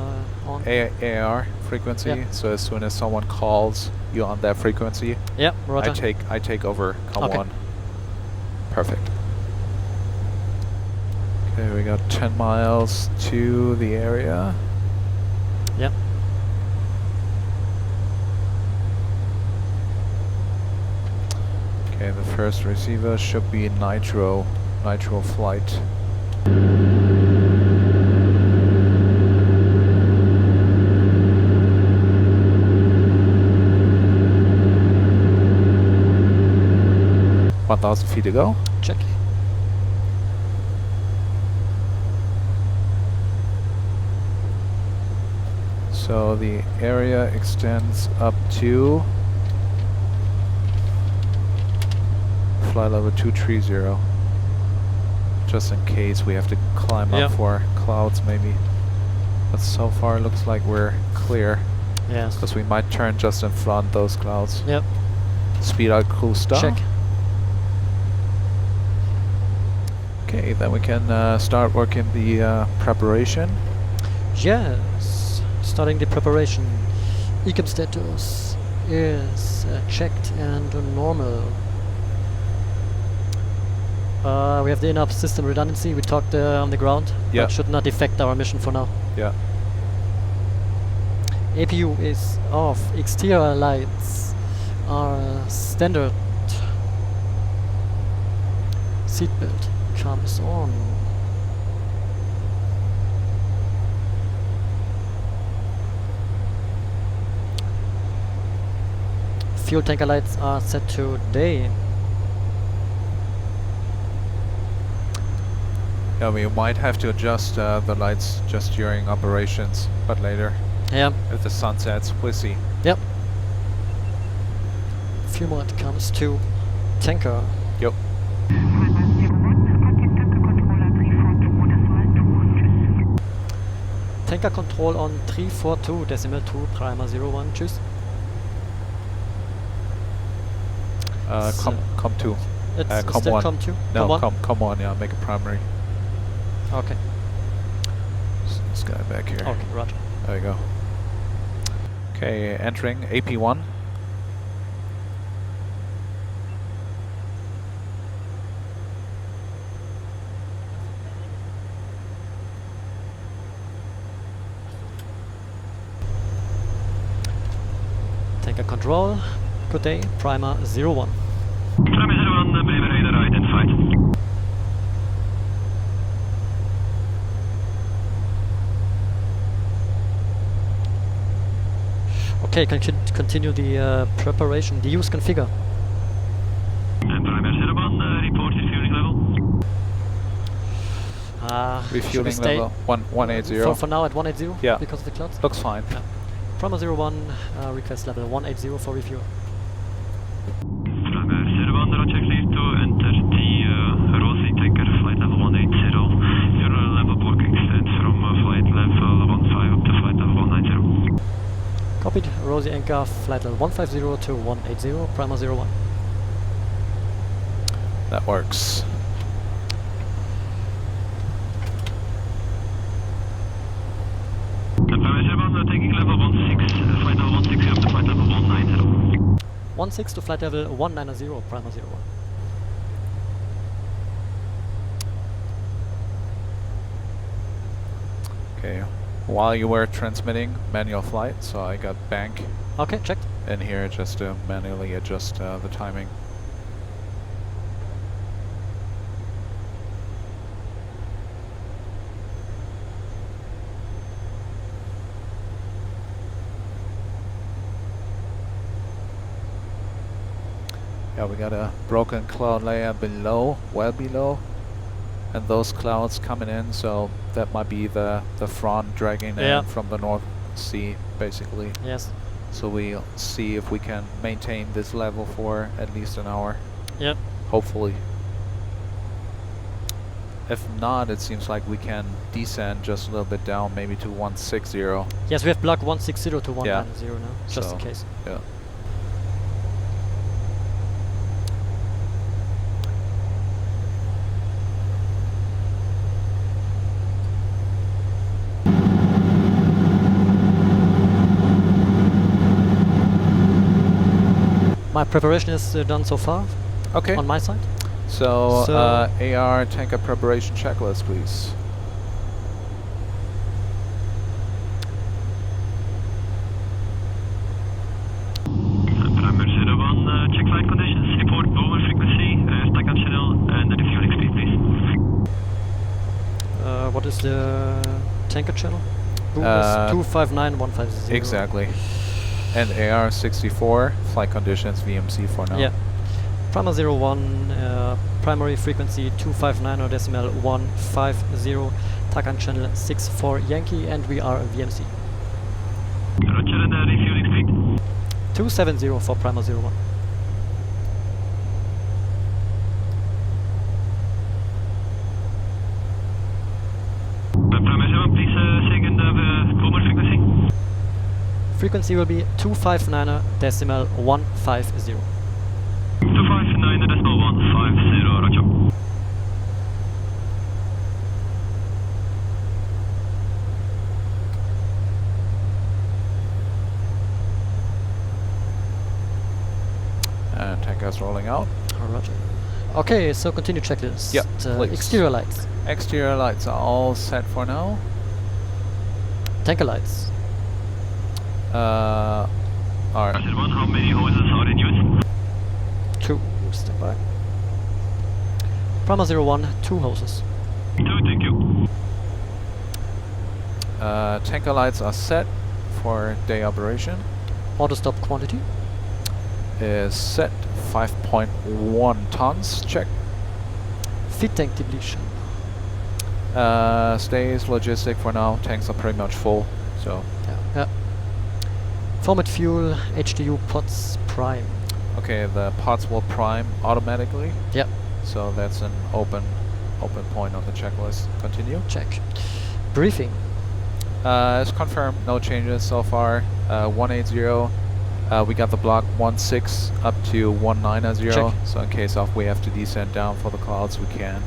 on. AR frequency. Yep. So as soon as someone calls you on that frequency, Yep, roger. I take over COM1. Okay. Perfect. Okay, we got 10 miles to the area. Yep. Okay, the first receiver should be Nitro flight. (1,000 feet to go). Check. So the area extends up to flight level 230. Just in case we have to climb up for clouds maybe. But so far it looks like we're clear. Yes. Because we might turn just in front those clouds. Yep. Speed out cruise down. Check. Okay, then we can start working the preparation. Yes. Starting the preparation. Ecam status is checked and normal. We have the enough system redundancy. We talked on the ground. Yeah. But should not affect our mission for now. Yeah. APU is off. Exterior lights are standard. Seatbelt comes on. Fuel tanker lights are set to day. Yeah, we might have to adjust the lights just during operations, but later. Yeah. If the sun sets, we'll see. Yep. Fuel mode comes to tanker. Yep. Tanker control on 342.2 tschüss. Com2. It's Com still one. Com2? No, Com1? Com1, yeah, make it primary. Okay. This guy back here. Okay, roger. There we go. Okay, entering AP1. Tanker control. Good day. Primer 01. Primer 01, Bremer radar identified. Okay, continue the preparation. The use configure. Primer 01, reported fueling level. Refueling level 180. For now at 180? Yeah. Because of the clouds? Looks fine. Yeah. Primer 01, request level 180 for refuel. Primer 01, roger, clear to enter the Rosie tanker flight level Cockpit, Rosie Anchor, flight level 150 to 180, Prima 01. That works. Taking level 16, flight level 160 up to flight level 190. 16 to flight level 190, Prima 01. Okay, while you were transmitting, manual flight, so I got bank Okay, checked. in here just to manually adjust the timing. Yeah, we got a broken cloud layer below, well below, and those clouds coming in, so that might be the front dragging Yeah. in from the North Sea, basically. Yes. So we'll see if we can maintain this level for at least an hour, Yep. hopefully. If not, it seems like we can descend just a little bit down, maybe to 160. Yes, we have block 160 to 190 Yeah. now, just in So, case. Yeah. My preparation is done so far Okay. on my side. So, So- AR tanker preparation checklist, please. Primer 01, check flight conditions, report over frequency, stack and channel, and the refueling speed, please. What is the tanker channel? Boom Uh, is 259150. Exactly. And AR-64, flight conditions, VMC for now. Yeah. Prima 01, primary frequency 259.150, TACAN channel 64 Yankee, and we are VMC. Roger, and refueling speed. 270 for Prima 01. Primer 01, please say again the former frequency. Frequency will be 259.150. 259.150, roger. And tanker's rolling out. Roger. Okay, so continue checklist. Yep, please. Exterior lights, Exterior lights are all set for now. tanker lights, Alright. Roger 1, how many hoses are in use? 2. Stand by. Prima 01, 2 hoses. 2, thank you. Tanker lights are set for day operation. Auto stop quantity, Is set 5.1 tons. Check. feed tank depletion, Stays logistic for now. Tanks are pretty much full. So yeah. Format fuel, HDU pots prime. okay, the pots will prime automatically. Yep. So that's an open point on the checklist. Continue. Check. Briefing, It's confirmed, no changes so far. 180. We got the block 16 up to 190. Check. So in case of we have to descend down for the clouds, we can.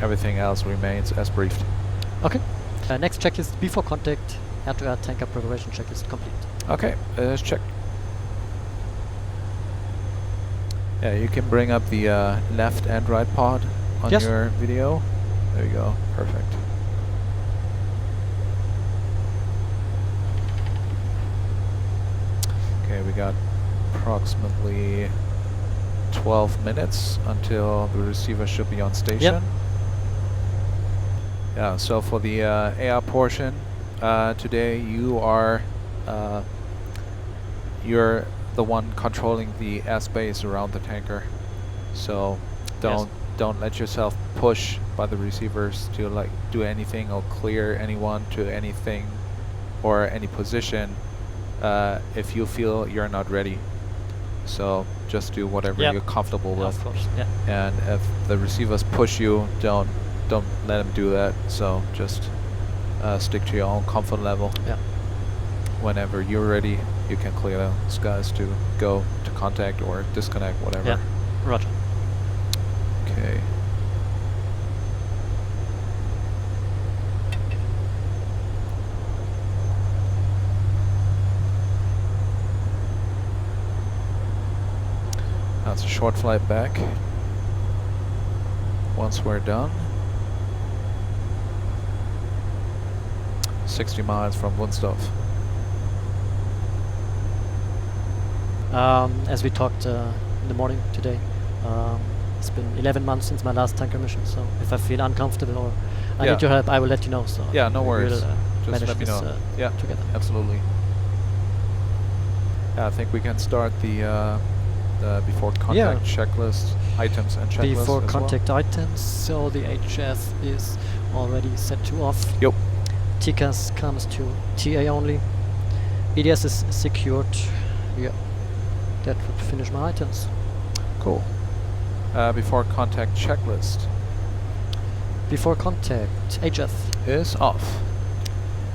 Everything else remains as briefed. okay. Next checklist before contact, air-to-air tanker preparation checklist complete. Okay, let's check. Yeah, you can bring up the left and right pod on Yes. your video. There you go, perfect. Okay, we got approximately 12 minutes until the receiver should be on station. Yeah, so for the AR portion, today you are you're the one controlling the airspace around the tanker. So don't let yourself push by the receivers to like do anything or clear anyone to anything or any position if you feel you're not ready. So just do whatever Yep. you're comfortable Yeah, with. of course. Yeah. And if the receivers push you, don't let them do that. So just stick to your own comfort level. Yeah. whenever you're ready, you can clear the skies to go to contact or disconnect, whatever. Yeah, roger. Okay. That's a short flight back. Once we're done, 60 miles from Wunstorf. As we talked in the morning today, it's been 11 months since my last tanker mission, so if I feel uncomfortable or I Yeah. need your help, I will let you know. So Yeah, no we worries. will, Just manage let me this, know. Yeah, together. absolutely. Yeah, I think we can start the before contact checklist items and checklist Before as contact items, so the HS is already set to off. Yep. TCAS comes to TA only. EDS is secured. Yeah, that would finish my items. Cool. Before contact checklist Before contact, HF. is off.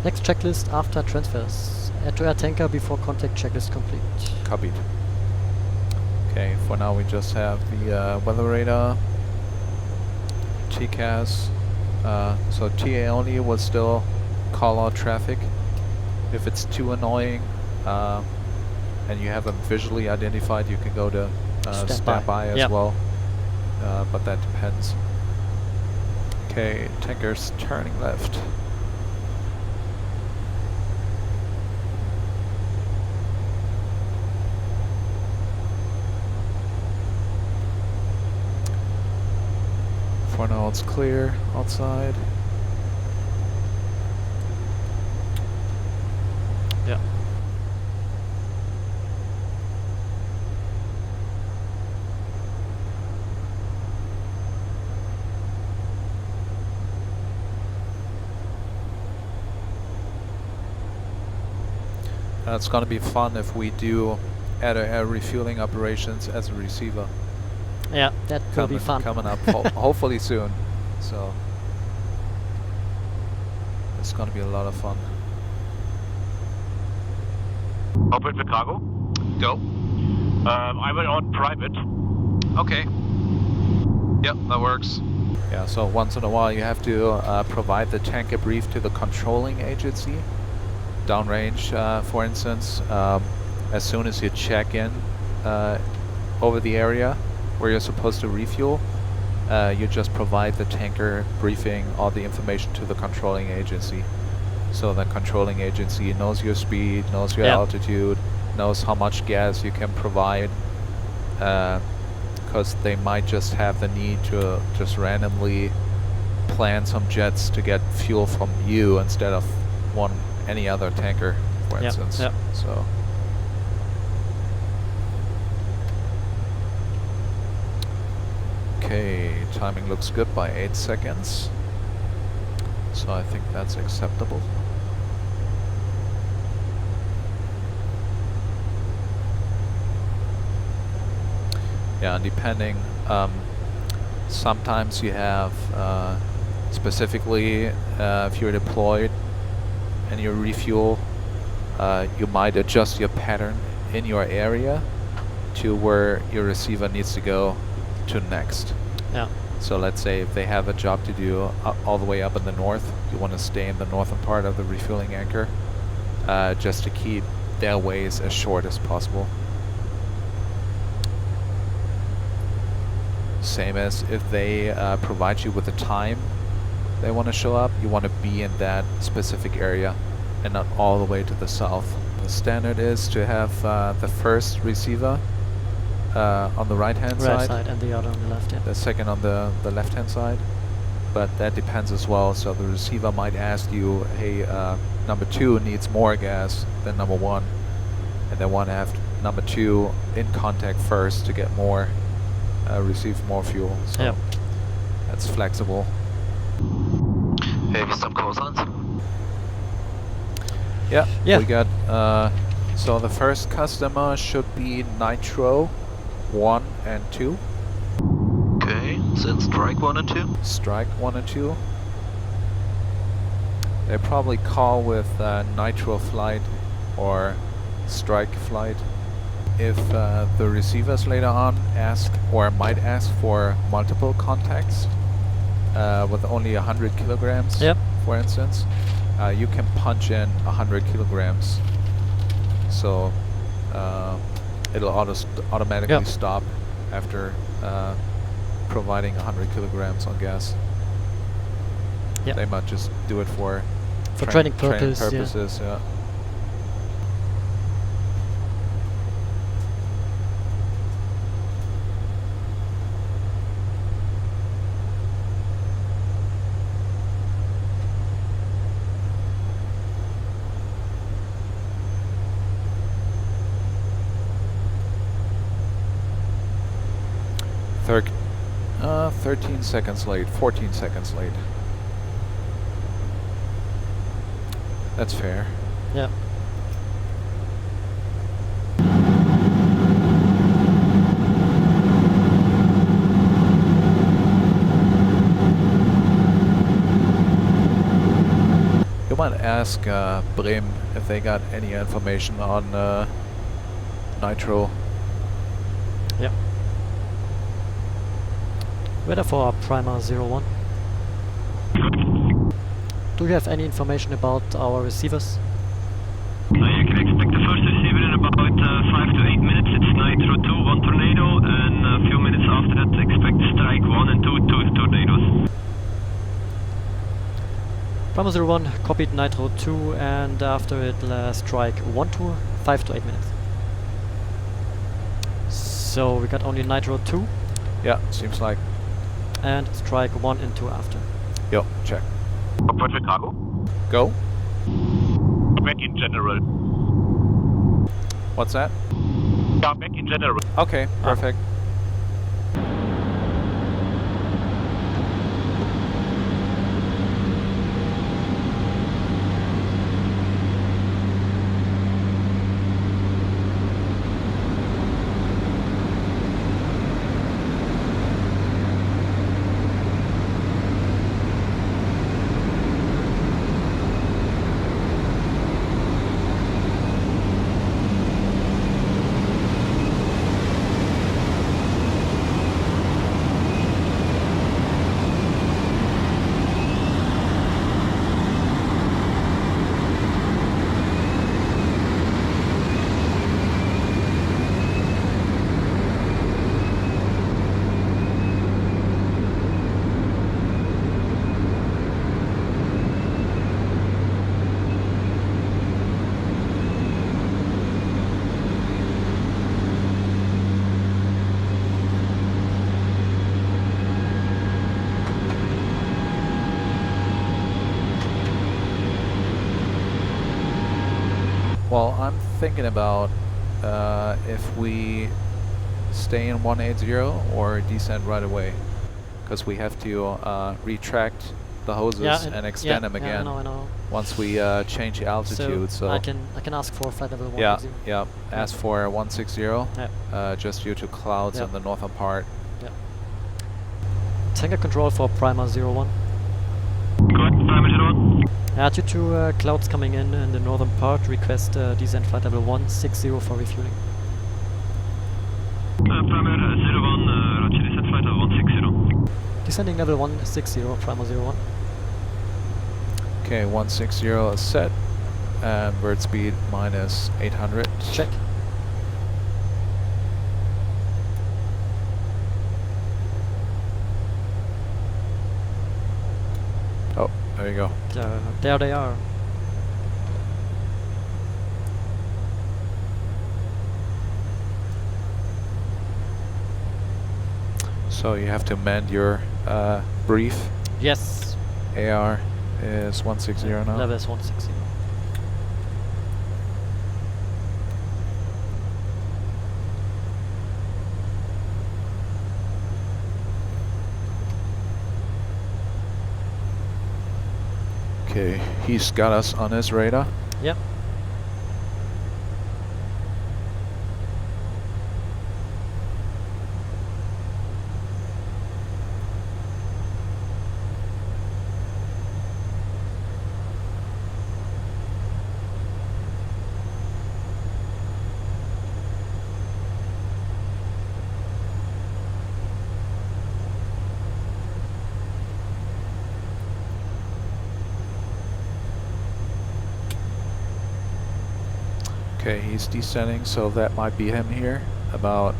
Next checklist after transfers. Add to air tanker before contact checklist complete. Copied. Okay, for now we just have the weather radar, TCAS. So TA only will still call out traffic if it's too annoying, and you have them visually identified. You can go to standby as Yep. well, but that depends. Okay, tankers turning left. For now it's clear outside. Yeah. It's gonna be fun if we do air refueling operations as a receiver. Yeah, that will be fun. Coming up, hopefully soon. So it's gonna be a lot of fun. Cockpit with cargo. Go. I will on private. Okay. Yep, that works. Yeah, so once in a while you have to provide the tanker brief to the controlling agency. Downrange, for instance, as soon as you check in over the area where you're supposed to refuel, you just provide the tanker briefing, all the information to the controlling agency. So the controlling agency knows your speed, knows your altitude, knows how much gas you can provide, because they might just have the need to just randomly plan some jets to get fuel from you instead of any other tanker, for instance. So okay, timing looks good by 8 seconds. So I think that's acceptable. Yeah, and depending, sometimes you have, specifically, if you're deployed and you refuel, you might adjust your pattern in your area to where your receiver needs to go to next. Yeah. So let's say if they have a job to do all the way up in the north, you want to stay in the northern part of the refueling anchor, just to keep their ways as short as possible. Same as if they provide you with a time they want to show up, you want to be in that specific area and not all the way to the south. The standard is to have the first receiver on the right hand side and the other on the left. Yeah. the second on the left hand side, but that depends as well. So the receiver might ask you, hey, number 2 needs more gas than number 1, and they want to have number 2 in contact first to get more, receive more fuel. So that's flexible. Have some cosines? Yeah, we got, so the first customer should be Nitro 1 and 2. Okay, then strike 1 and 2. Strike 1 and 2. They probably call with Nitro flight or strike flight. If the receivers later on ask or might ask for multiple contacts with only 100 kilograms, Yep. for instance, you can punch in 100 kilograms. So it'll automatically stop after providing 100 kilograms on gas. Yep. They might just do it for training purposes. Yeah. Thir 13 seconds late, 14 seconds late. That's fair. Yeah. You might ask Bremen if they got any information on nitro. Yep. Weather for Primer 01. Do you have any information about our receivers? You can expect the first receiver in about 5 to 8 minutes. It's Nitro 2, 1 tornado, and a few minutes after that expect strike 1 and 2 tornadoes. Primer 01 copied Nitro 2, and after it strike 1 to 5 to 8 minutes. So we got only Nitro 2. Yeah, seems like. And strike 1 and 2 after. Yo, check. Cockpit Cargo. Go. Back in general. What's that? Back in general. Okay, perfect. Well, I'm thinking about if we stay in 180 or descend right away, because we have to retract the hoses and extend them again I know. once we change the altitude. So I can ask for flight level 1. Yeah. Ask for 160. Just due to clouds in the northern part. Yeah. Tanker control for Primer 01. Correct, Primer 01. Due to clouds coming in the northern part, request descent flight level 160 for refueling. Primer 01, roger, descent flight level 160. Descending level 160, Primer 01. Okay, 160 is set, and bird speed minus 800. Check. Oh, there you go. There they are. So you have to mend your brief. Yes. AR is 160 now. Level is 160. Okay, he's got us on his radar. Yep. Okay, he's descending, so that might be him here. About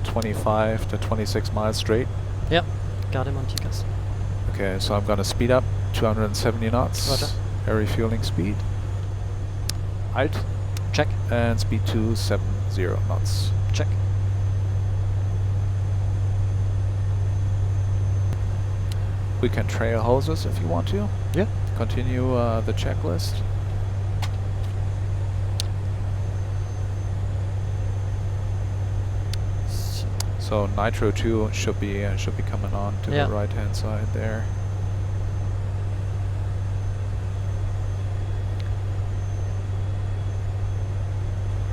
25 to 26 miles straight. Yep, got him on TCAS. Okay, so I'm gonna speed up 270 knots. Roger. Air refueling speed. Alt. Check. And speed 270 knots. Check. We can trail hoses if you want to. Yeah. Continue the checklist. So Nitro 2 should be coming on to Yeah. the right hand side there.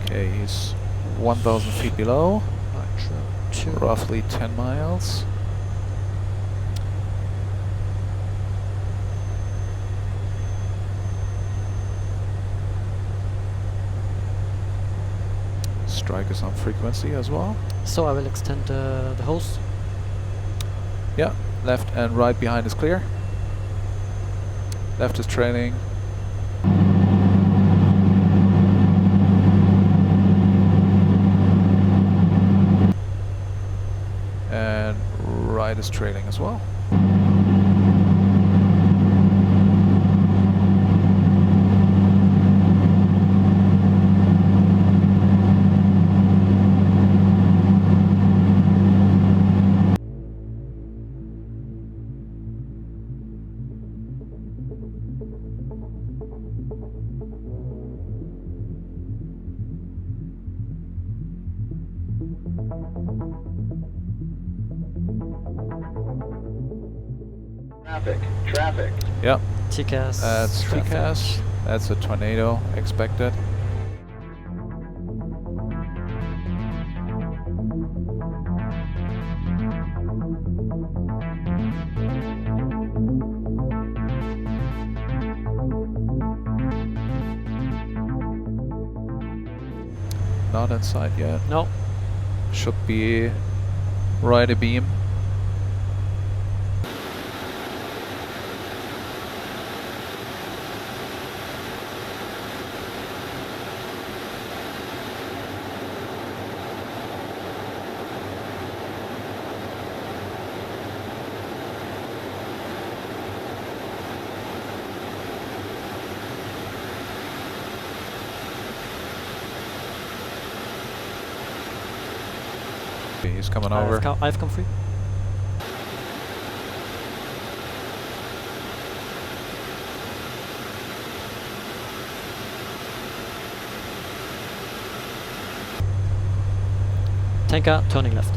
Okay, he's 1,000 feet below. Nitro 2. Roughly 10 miles. Strike is on frequency as well. So I will extend the hose. Yeah, left and right behind is clear. Left is trailing. And right is trailing as well. Traffic. Yep, TCAS. that's traffic. TCAS. That's a tornado expected. Not in sight yet. No. Should be right abeam. He's coming over. I've come free. Tanker turning left.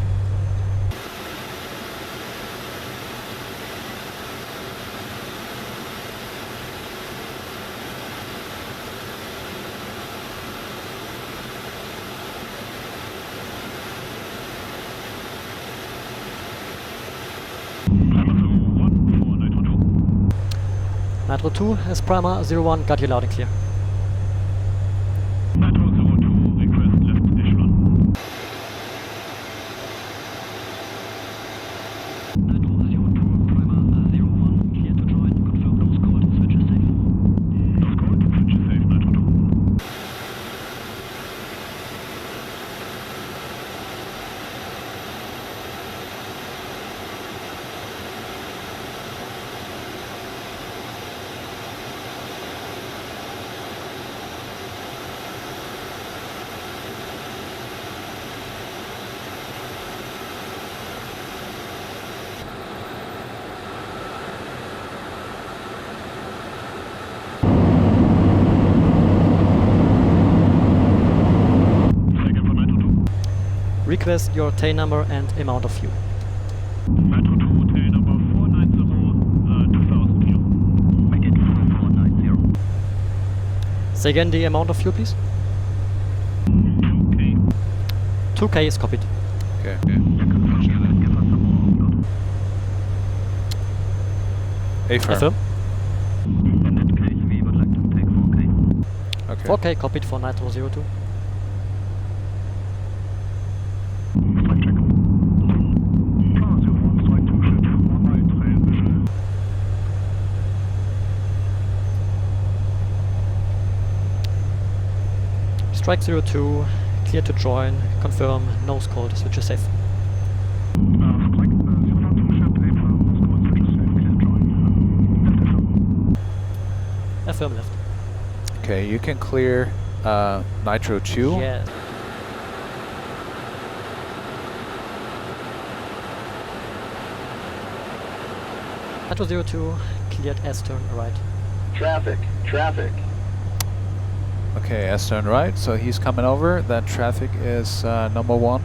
Nitro 2 is primer 01, got you loud and clear. Nitro 02, request left echelon. Nitro 02, primer 01, clear to join, confirm nose cold, switch is safe. Nose cold, switch is safe, Nitro 2. Request your tail number and amount of fuel. Nitro 2, tail number 490, 2000 fuel. Make it 4490. Say again the amount of fuel, please. 2K. 2K is copied. Okay. Affirm. Affirm. In that case, we would like to take 4K. Okay. 4K copied for Nitro 02. Strike check. Tower 01, strike 2 ship, 1 night, trail visual. Strike 02, clear to join, confirm, nose code, switch is safe. Strike 002 ship, April, nose code, switch is safe, clear to join. Affirm left. Okay, you can clear Nitro 2. Yeah. Nitro 02, cleared S-turn right. Traffic, traffic. Okay, S-turn right, so he's coming over. That traffic is number 1.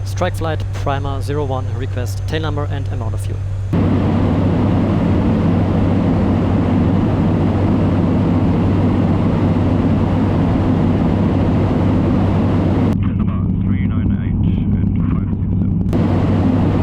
Strike flight primer 01, request tail number and amount of fuel. Number 398 and 567.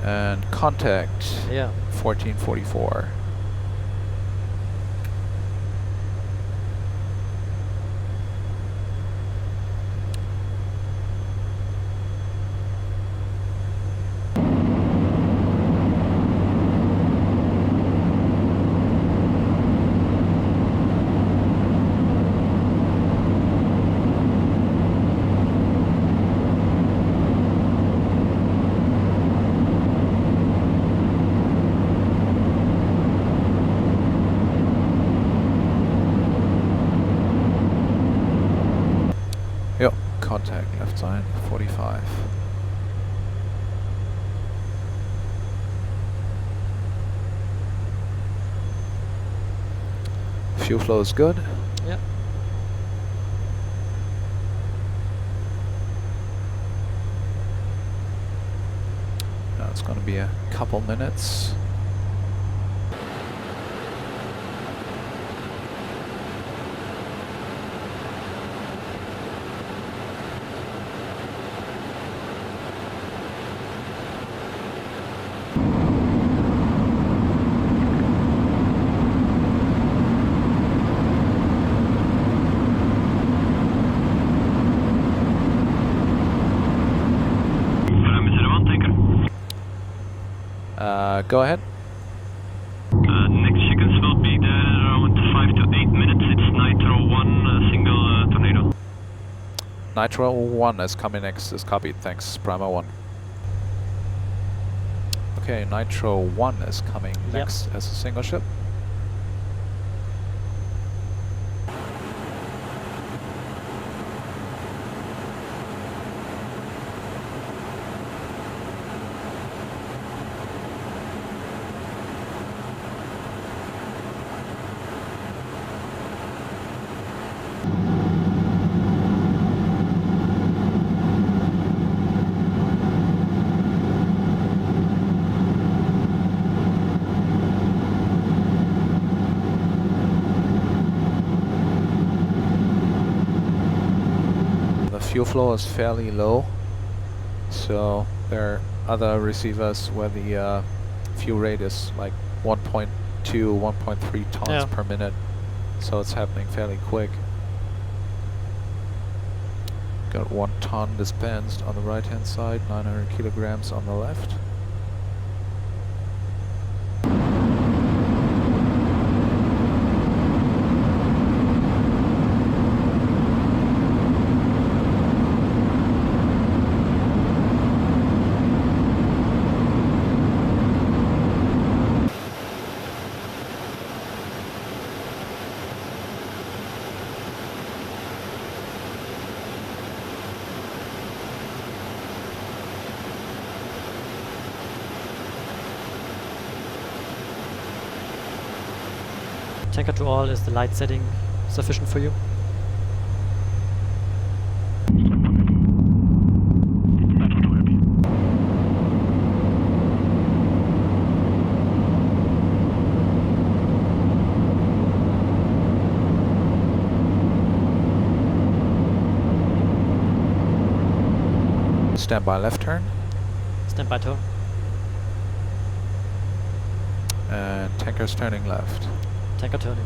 And contact Yeah. 1444. Yep, contact left side 45. Fuel flow is good. Yeah. Now it's going to be a couple minutes. Go ahead. Next chickens will be there around 5 to 8 minutes. It's Nitro 1, single tornado. Nitro 1 is coming next, is copied. Thanks, Primer 1. Okay, Nitro 1 is coming next as a single ship. fuel flow is fairly low, so there are other receivers where the fuel rate is like 1.2, 1.3 tons per minute, so it's happening fairly quick. Got 1 ton dispensed on the right hand side, 900 kilograms on the left. Tanker to all, is the light setting sufficient for you? Stand by left turn. Stand by turn. And tanker's turning left. Tanker turning.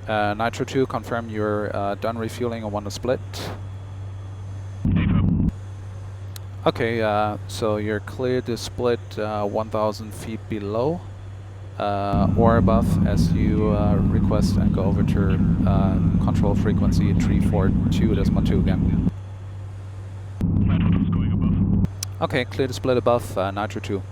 Nitro 2, confirm you're done refueling and want to split. Okay, so you're clear to split 1,000 feet below or above as you request and go over to control frequency 342.2 again. Okay, clear to split above Nitro 2.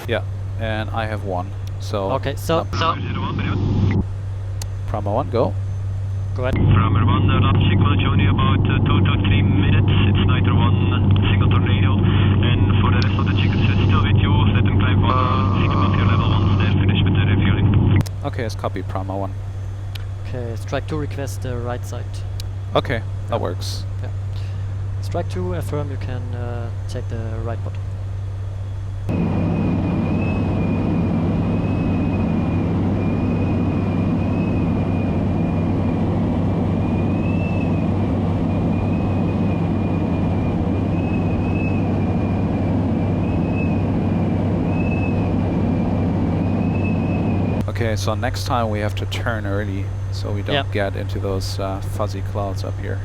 Yeah, and I have 1. So Okay, so Prama 1, go. go ahead. From 1, last check will join you about 2 to 3 minutes. It's Nitro 1, single tornado. And for the rest of the chickens who are still with you, let them climb on 6 above your level once they're finished with the refueling. Okay, it's copy, Prama 1. Okay, strike 2 request the right side. Okay, that works. Yeah. Strike 2 affirm you can take the right bot. Okay, so next time we have to turn early so we don't get into those fuzzy clouds up here.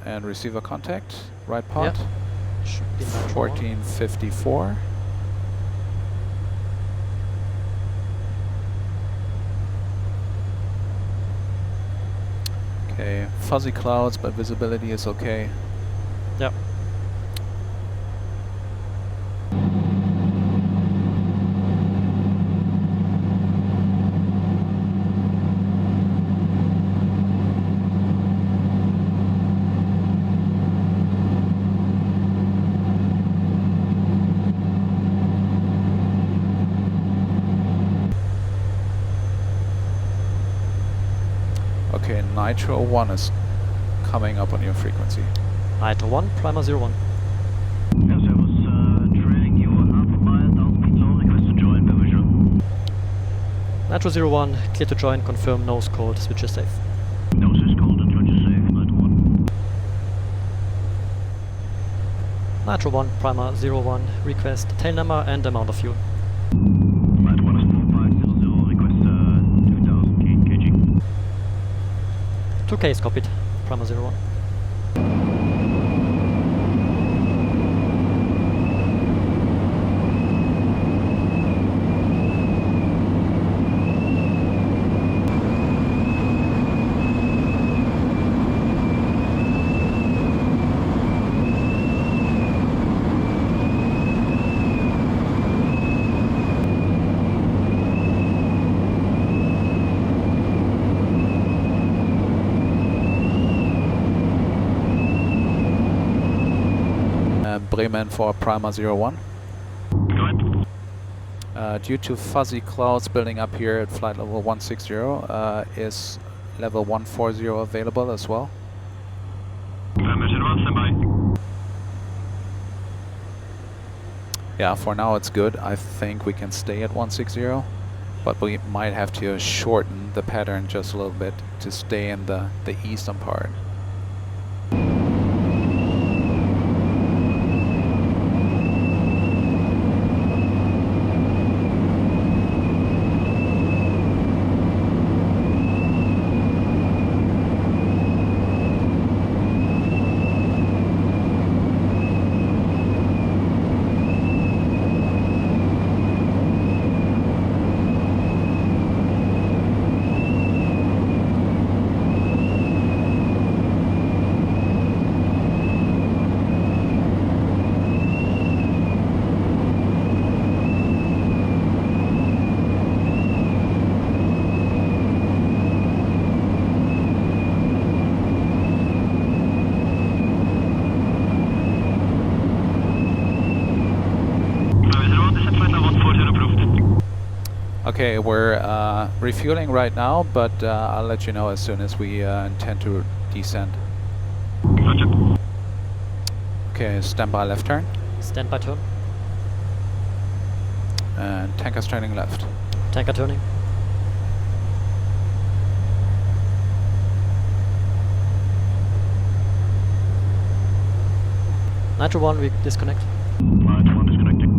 And receiver contact, right pod. Should be 1454. Okay, fuzzy clouds, but visibility is okay. Yep. Okay, Nitro 1 is coming up on your frequency. Nitro 1, Primer 01. Yes, I was trailing you half a mile down speed low, request to join per visual. Nitro 01, clear to join, confirm nose cold, switch is safe. Nose is cold and switch is safe, Nitro 1. Nitro 1, Primer 01, request tail number and amount of fuel. Nitro 1 is 4500, request 2000 kg. 2K is copied, Primer 01. Bremen for Primer 01. Go ahead. Due to fuzzy clouds building up here at flight level 160, is level 140 available as well? Primer 01, stand by. Yeah, for now it's good. I think we can stay at 160, but we might have to shorten the pattern just a little bit to stay in the eastern part. Okay, we're refueling right now, but I'll let you know as soon as we intend to descend. Roger. Okay, stand by left turn. Stand by turn. And tanker's turning left. Tanker turning. Nitro 1, we disconnect. Nitro 1 disconnecting.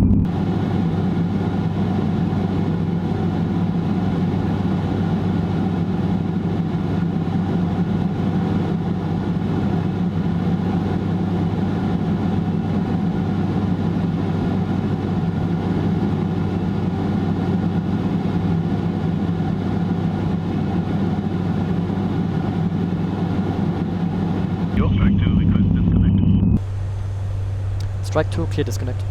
Strike 2, request disconnect. Strike 2, clear disconnect.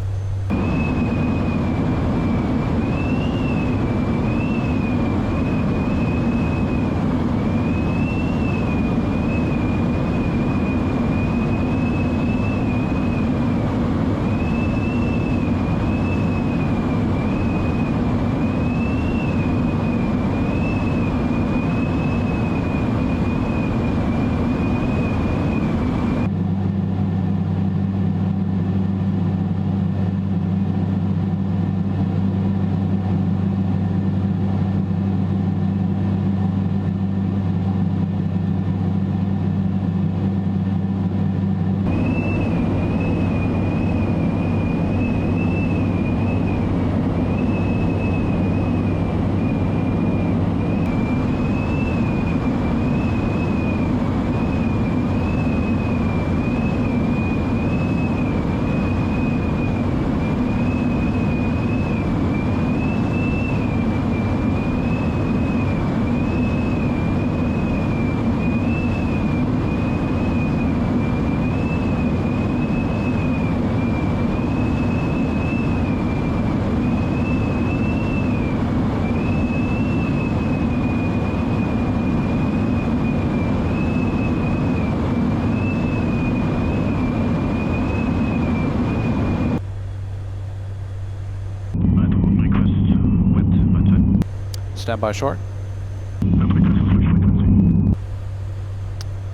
Stand by short.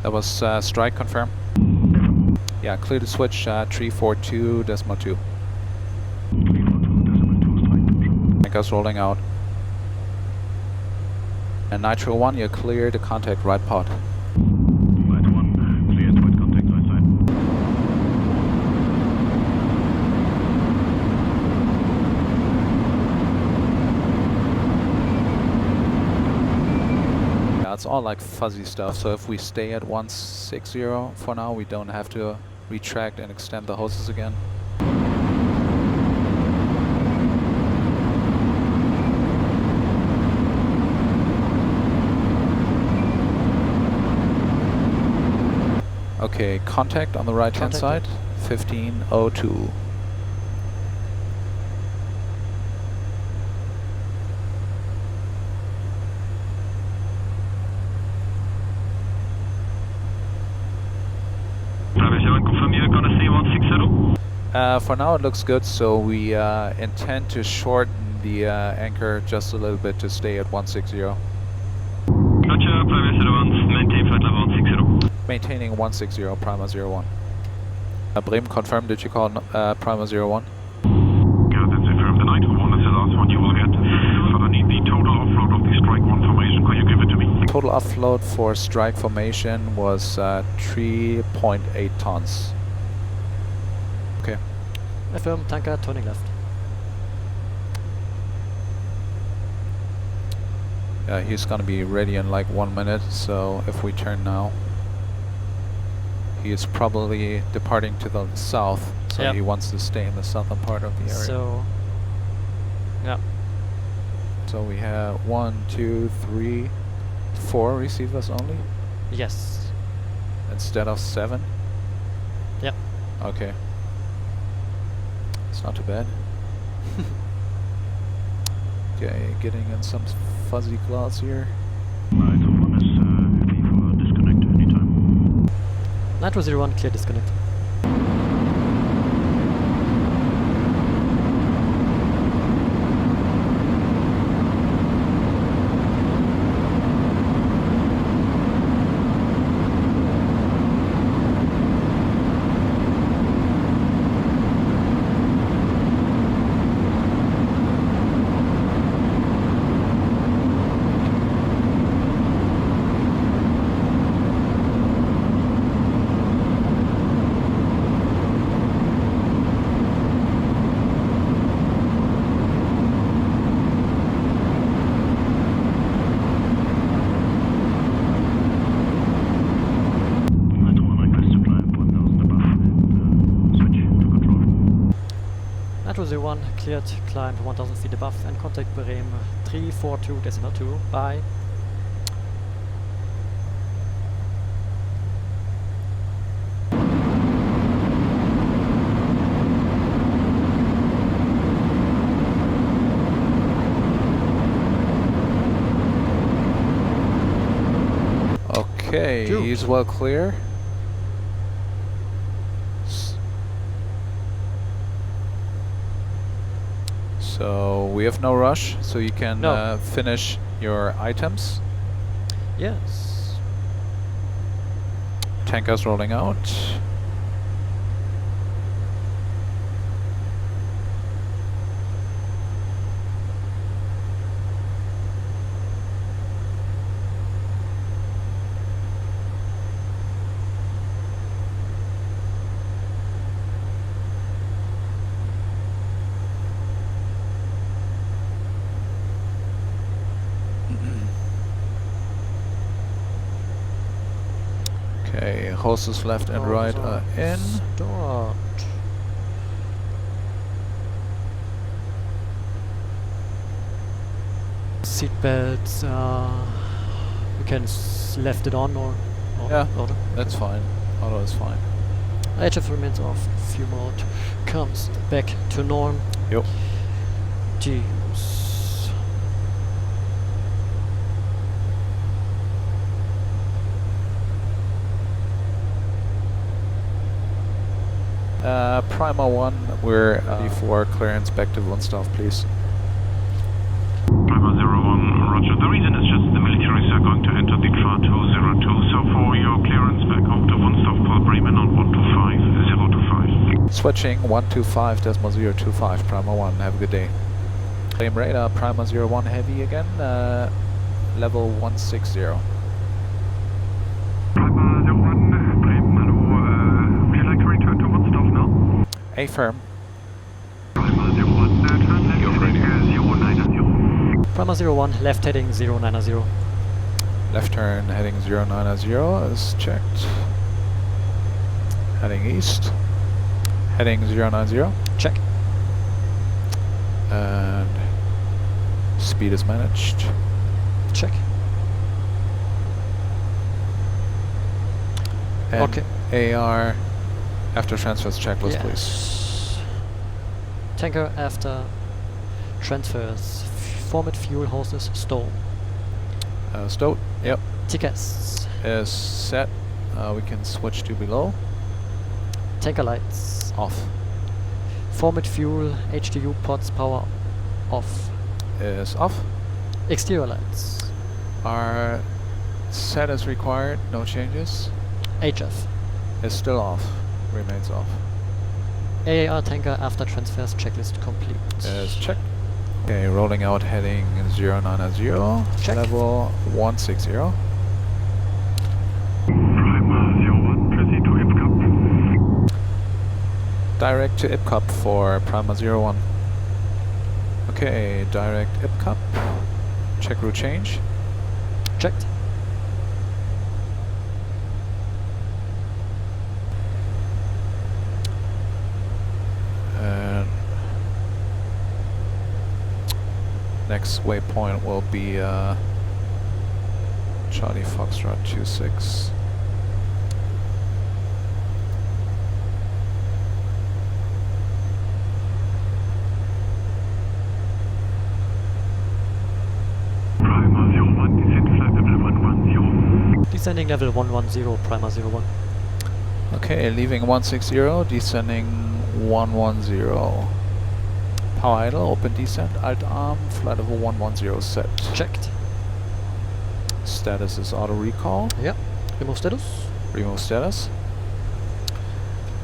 That was strike confirm. Yeah, clear to switch 342.2. Anchors rolling out. And Nitro 1, you're clear to contact right pod. Nitro 1, clear to contact right side. It's all like fuzzy stuff, so if we stay at 160 for now, we don't have to retract and extend the hoses again. Okay, contact on the right hand side, 1502. Confirm you're gonna stay 160? For now it looks good, so we intend to shorten the anchor just a little bit to stay at 160. Gotcha, Prima 01, maintain flight level 160. Maintaining 160, Prima 01. Bremen, confirm, did you call Prima 01? Yeah, that's confirmed. The Nitro 1 is the last one you will get. But I need the total offload of the strike 1 formation. Could you give it to me? Total offload for strike formation was 3.8 tons. Okay. Affirm, tanker, turning left. He's gonna be ready in like 1 minute, so if we turn now, he is probably departing to the south, so yep. He wants to stay in the southern part of the area. So, yeah. So we have 1, 2, 3, 4 receivers only? Yes. Instead of 7? Yep. Okay. It's not too bad. Okay, getting in some fuzzy clouds here. Nitro 1 is ready for disconnect anytime. Nitro 01, clear disconnect. 01, cleared, climb 1000 feet above and contact Bremen 342.2. Bye. Okay, he's well clear. So we have no rush, so you can finish your items. Yes. Tankers rolling out. Okay, hoses left and right are in. Start. Seat belts, you can left it on or Yeah, auto. that's fine. Auto is fine. HF remains off. Fuel mode comes back to norm. Yep. Gears. Prima 1, we're ready for clearance back to Wunstorf, please. Prima 01, roger. The reason is just the militaries are going to enter the TRA 202, so for your clearance back home to Wunstorf, call Bremen on 125.025. Switching 125.025, Prima 1, have a good day. Same radar, Prima 01 heavy again, level 160. Prima 01, Bremen, hello, would you like to return to Wunstorf now? Affirm. Prima 01, turn left heading 090. Prima 01, left heading 090. Left turn heading 090 is checked. Heading east. Heading 090. Check. And speed is managed. Check. And Okay. AR after transfers checklist, please. Tanker after transfers. Format fuel hoses stow. Stowed. Yep. Tickets. Is set. We can switch to below. Tanker lights. Off. Format fuel HTU pods power off. Is off. Exterior lights. Are set as required. No changes. HF. Is still off. Remains off. AAR tanker after transfers checklist complete. Is checked. Okay, rolling out heading 090. Check. Level 160. Prima 01, proceed to IPCAP. Direct to IPCAP for Prima 01. Okay, direct IPCAP. Check route change. Checked. And next waypoint will be Charlie Foxtrot 26. Prima 01, descend flight level 110. Descending level 110, Prima 01. Okay, leaving 160, descending 110. Power idle, open descent, alt arm, flight level 110 set. Checked. Status is auto recall. Yeah. Remove status. Remove status.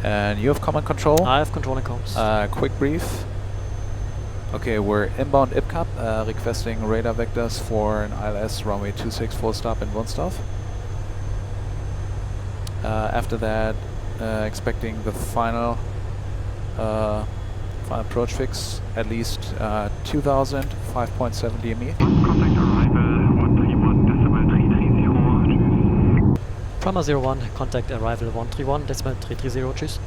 And you have command control. I have control and comms. Quick brief. Okay, we're inbound IPCAP, requesting radar vectors for an ILS runway 26 full stop in Wunstorf. After that, expecting the final approach fix, at least 2000, 5.7 DME. Contact arrival 131.330. Prima 01, contact arrival 131.330, tschüss.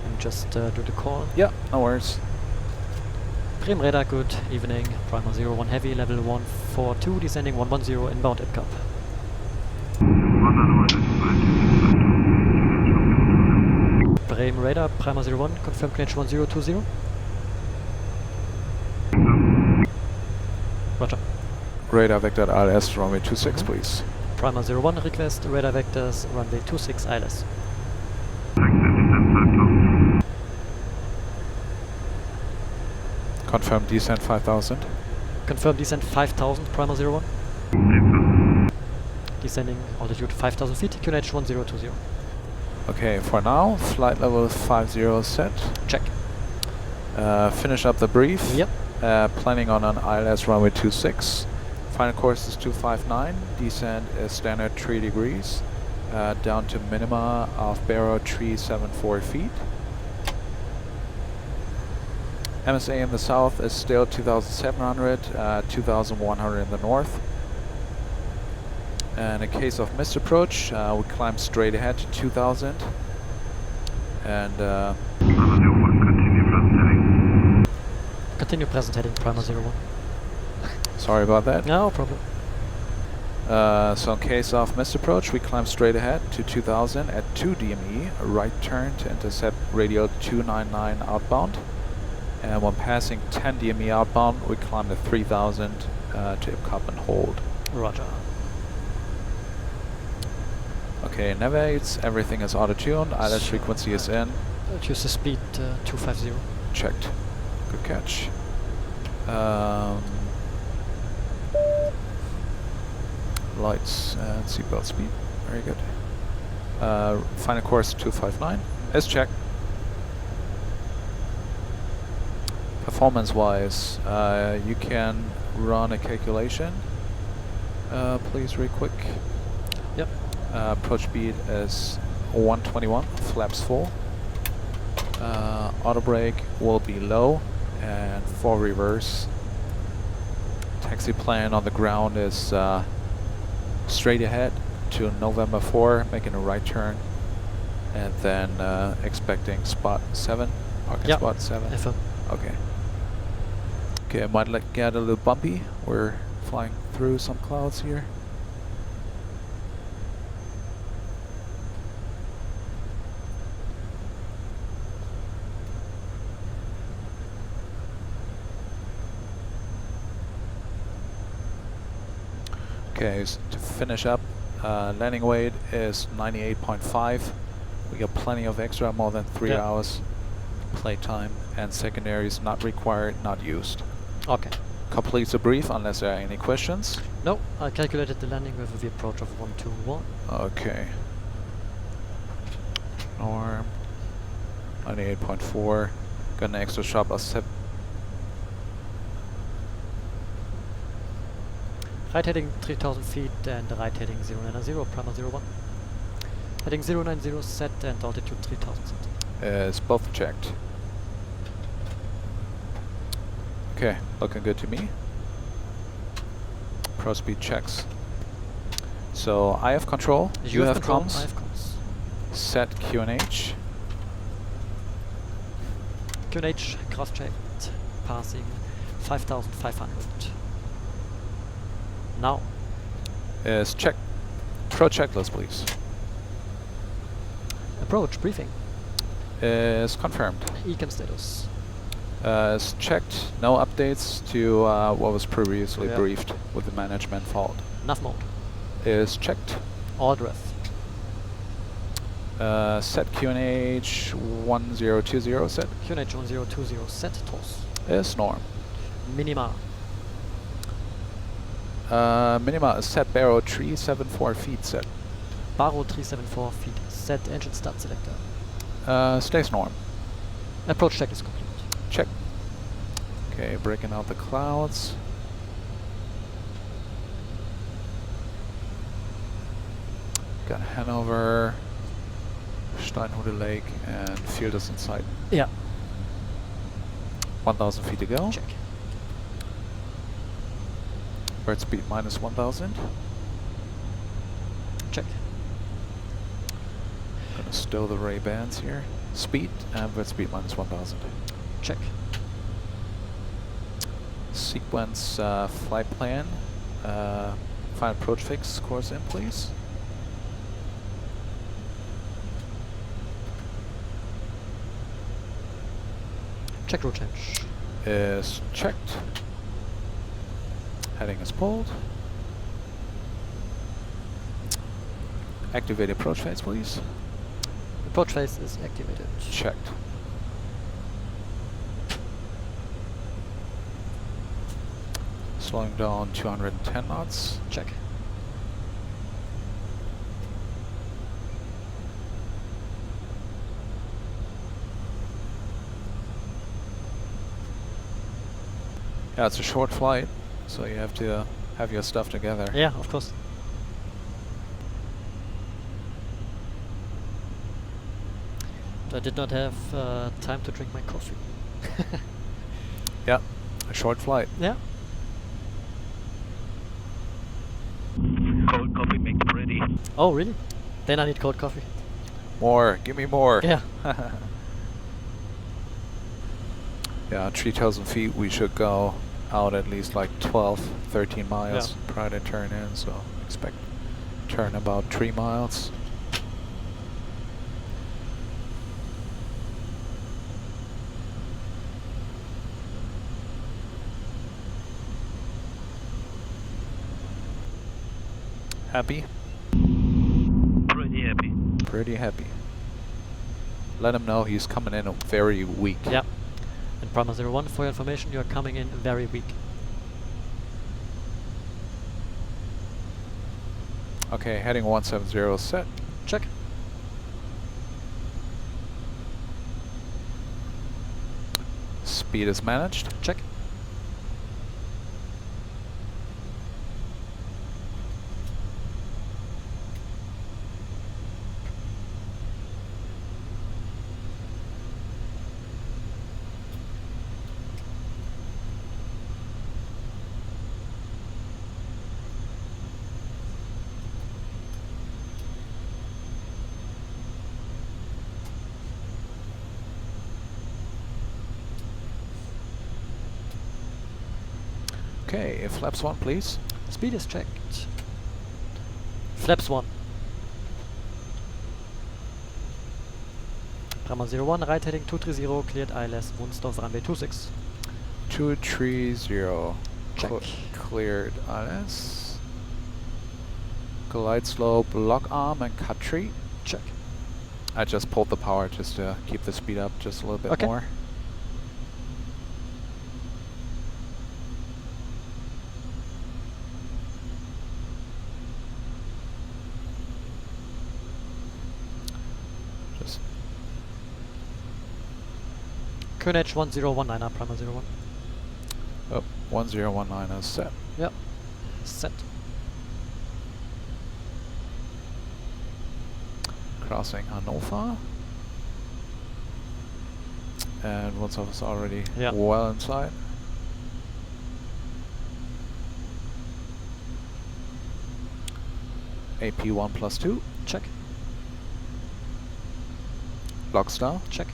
And just do the call. Yeah, no worries. Bremen radar, good evening. Primer 01 heavy, level 142, descending 110 inbound at Cap. Bremen radar, Primer 01, confirm range 1020. Roger. Radar vector ILS runway 26, please. Primer 01, request radar vectors runway 26 ILS. Confirm descent 5000. Confirm descent 5000, Primer 01. Descending altitude 5000 feet, QNH 1020. Okay, for now, flight level 50 set. Check. Finish up the brief. Yep. Planning on an ILS runway 26. Final course is 259. Descent is standard 3 degrees. Down to minima of barrow 374 feet. MSA in the south is still 2700, 2100 in the north. And in case of missed approach, we climb straight ahead to 2000. And Continue present heading, Primer 01. sorry about that. No problem. So in case of missed approach, we climb straight ahead to 2000 at 2 DME, right turn to intercept radial 299 outbound. And when passing 10 DME outbound, we climb to 3000 to IPCOP and hold. Roger. Okay, navigates, everything is auto-tuned, ILS frequency is in. Choose the speed 250. Checked. Good catch. Lights and seatbelt speed. Very good. Final course 259 is checked. Performance-wise, you can run a calculation. Please, real quick. Yep. Approach speed is 121, flaps full. Auto brake will be low, and for reverse, taxi plan on the ground is straight ahead to November 4, making a right turn, and then expecting spot 7, parking spot 7. FM. Okay. Okay, it might get a little bumpy. We're flying through some clouds here. Okay, so to finish up, landing weight is 98.5. We got plenty of extra, more than 3 hours playtime, and secondary is not required, not used. Okay. Completes the brief unless there are any questions. No, I calculated the landing with the approach of 121. Okay. Norm 98.4. Got an extra shop of 7. Right heading 3000 feet and right heading 090, Primer 01. Heading 090 set and altitude 3000 set. Is both checked. Okay, looking good to me. Pro speed checks. So I have control. You have comms. I have comms. Set QNH. QNH cross checked, passing 5500. Now. Is checked. Pro checklist, please. Approach briefing. Is confirmed. Ecam status. Is checked. No updates to what was previously briefed with the management fault. NAV mode. Is checked. All ref. Set QNH 1020 set. QNH 1020 set. TOS. Is norm. Minima. Minima is set barrow 374 feet set. Barrow 374 feet set. Engine start selector. Stays norm. Approach check is complete. Check. Okay, breaking out the clouds. Got Hanover, Steinhude Lake, and field is in sight. Yeah. 1000 feet to go. Check. Bird speed minus 1000. Check. Gonna stow the Ray-Bans here. Speed and with speed minus 1000. Check. Sequence flight plan. Final approach fix course in, please. Check route change. Is checked. Heading is pulled. Activate approach phase, please. Approach phase is activated. Checked. Slowing down 210 knots. Check. Yeah, it's a short flight, so you have to have your stuff together. Yeah, of course. I did not have time to drink my coffee. Yeah, a short flight. Yeah. Cold coffee makes ready. Oh, really? Then I need cold coffee. More, give me more. Yeah. Yeah, 3,000 feet, we should go out at least like 12, 13 miles prior to turn in, so expect turn about 3 miles. Happy? Pretty happy. Pretty happy. Let him know he's coming in very weak. Yeah. And Brahma 01, for your information, you are coming in very weak. Okay, heading 170 set. Check. Speed is managed. Check. Okay, flaps 1 please. Speed is checked. Flaps 1. Brahma 01, right heading 230, cleared ILS, Wunstorf, runway 26. 230. Check. Cleared ILS. Glide slope, lock arm and cut tree. Check. I just pulled the power just to keep the speed up just a little bit more. QNH 1019 up, Brahma 01. Oh, 1019 is set. Yep. Set. Crossing Hannover. And Wunstorf is already well inside. AP 1+2. Check. Lockstar. Check.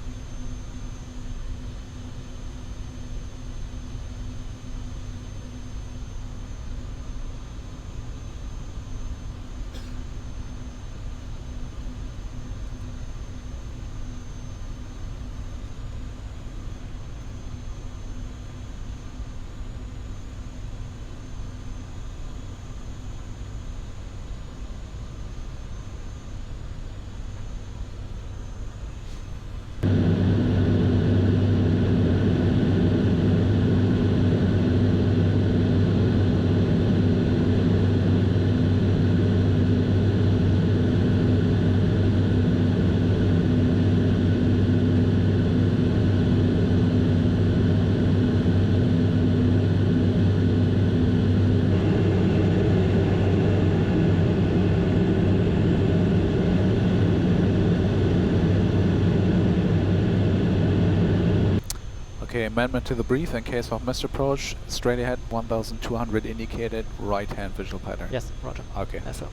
Okay, amendment to the brief in case of missed approach. Straight ahead, 1200 indicated, right hand visual pattern. Yes, roger. Okay. So.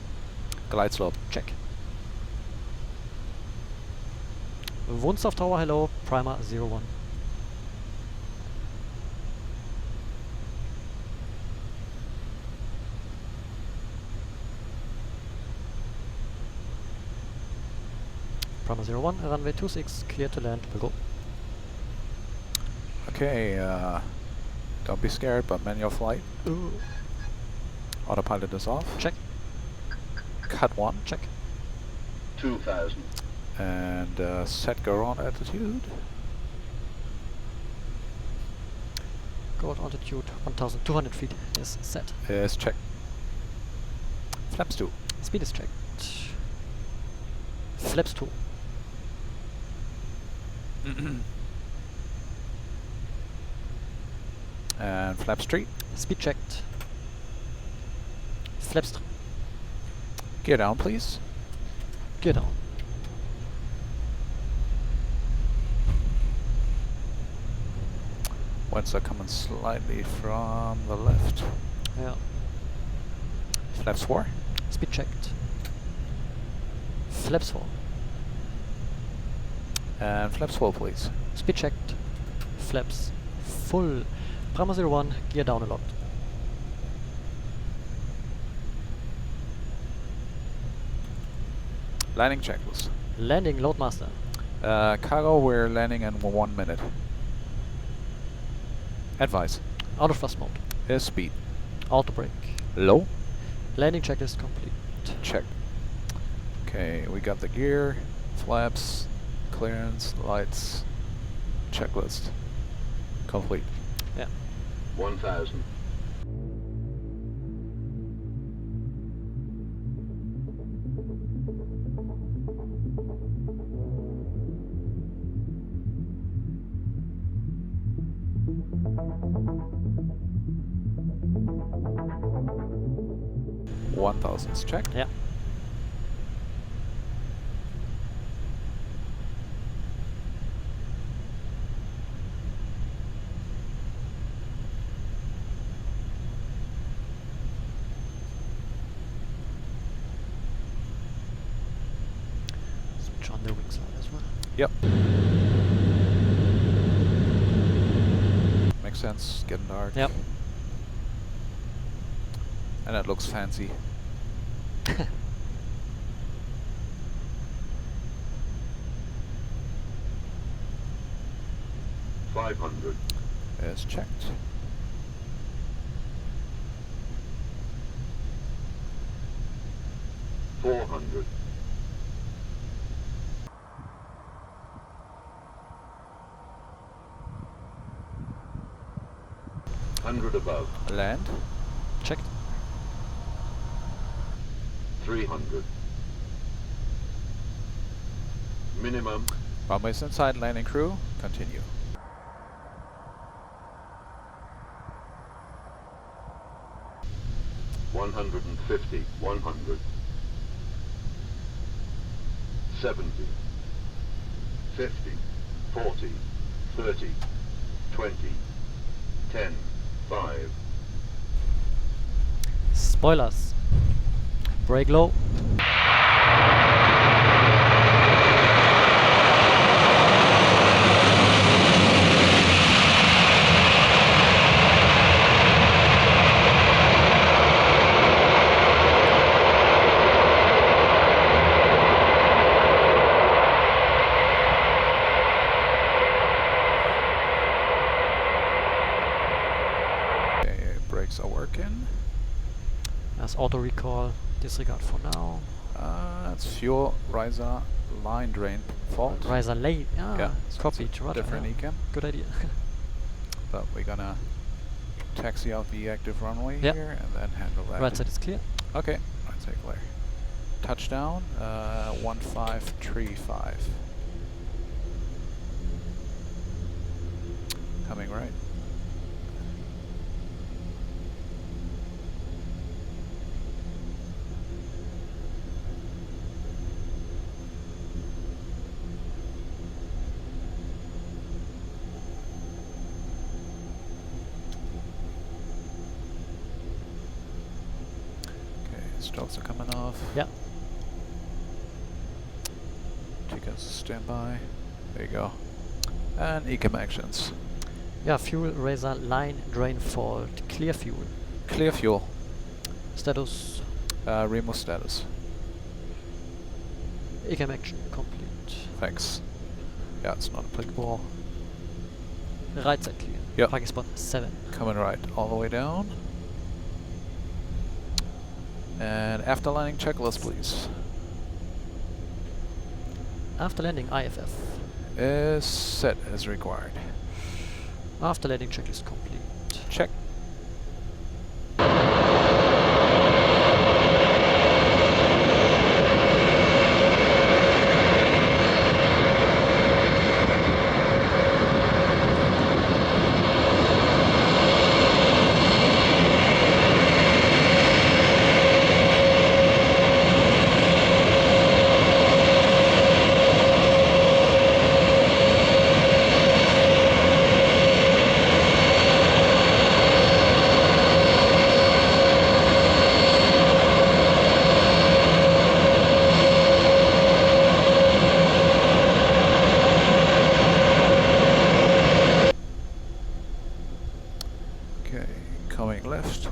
Glide slope. Check. Wunstorf Tower, hello, Primer 01. Primer 01, runway 26, clear to land, we'll go. Okay, don't be scared, but manual flight. Ooh. Autopilot is off. Check. Cut 1. Check. 2000. And set go on altitude. Go at altitude 1200 feet is set. Is checked. Flaps 2. Speed is checked. Flaps 2. And flaps 3. Speed checked. Flaps 3. Gear down, please. Gear down. Winds are coming slightly from the left. Yeah. Flaps 4. Speed checked. Flaps 4. And flaps full, please. Speed checked. Flaps full. Primer 01, gear down a lot. Landing checklist. Landing, Loadmaster. Cargo, we're landing in 1 minute. Advice. Out of thrust mode. Is speed. Auto brake. Low. Landing checklist complete. Check. Okay, we got the gear, flaps, clearance, lights, checklist. Complete. Yeah. 1000. $1,000's checked. Yeah. Switch on the wings light as well. Yep. Makes sense. Getting dark. Yep. And it looks fancy. 500. Is checked. $400. $100 above. Land. Checked. 300. Minimum. Runways inside, landing crew. Continue. $150. 100. 70. 50. 40. 30. 20. 10. 5. Spoilers. Brake low. Okay, brakes are working. As auto recall, disregard for now. It's fuel riser line drain fault. Riser late. Yeah, It's so copied. it's a Roger, different yeah. ecam. Good idea. But we're gonna taxi out the active runway Yep. here and then handle that. Right side is clear. Okay, right side clear. Touchdown, 1535. Coming right. Strokes are coming off. Yeah. Tickets standby. There you go. And ecam actions. Yeah, fuel razor line drain fault. Clear fuel. Clear fuel. Status. Remove status. Ecam action complete. Thanks. Yeah, it's not applicable. Right side clear. Yep. Parking spot 7. Coming right all the way down. And after landing checklist, please. After landing IFF. Is set as required. After landing checklist complete. Check. Okay, coming left.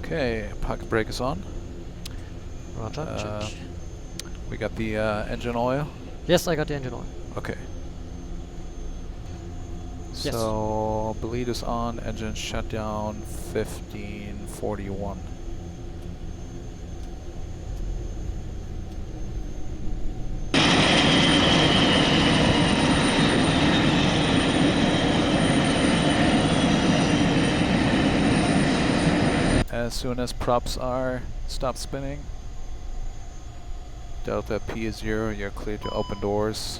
Okay, pocket brake is on. Roger, check. We got the engine oil. Yes, I got the engine oil. Okay. Yes. So bleed is on, engine shutdown 1541. As soon as props are stop spinning, Delta P is 0, you're clear to open doors.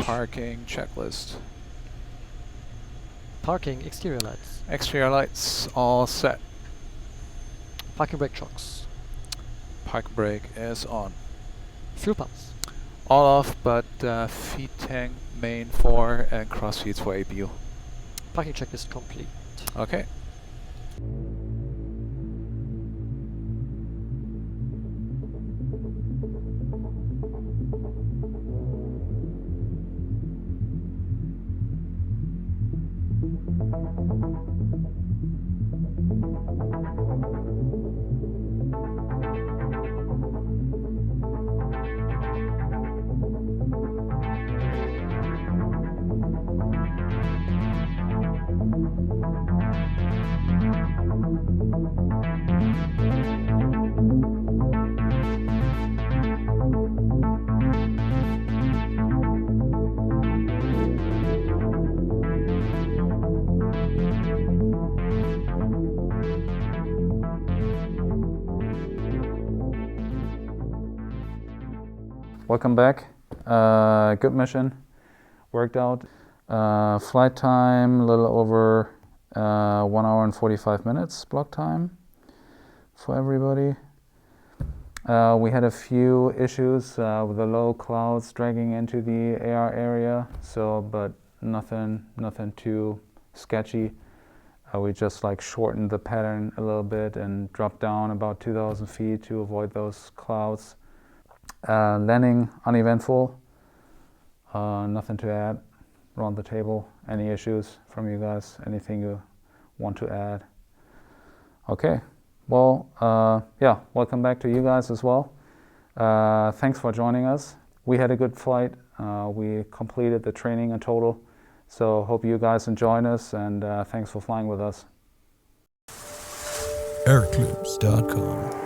Parking checklist. Parking exterior lights. Exterior lights all set. Parking brake shocks. Park brake is on. Fuel pumps. All off but feed tank, main 4 and cross feeds for ABU. Parking checklist complete. Okay. Welcome back. Good mission. Worked out. Flight time a little over 1 hour and 45 minutes block time for everybody. We had a few issues with the low clouds dragging into the AR area, but nothing too sketchy. We just like shortened the pattern a little bit and dropped down about 2,000 feet to avoid those clouds. Landing uneventful. Nothing to add. Around the table. Any issues from you guys? Anything you want to add? Okay. Well, yeah, welcome back to you guys as well. Thanks for joining us. We had a good flight. We completed the training in total. So hope you guys enjoyed us, and thanks for flying with us. AirClips.com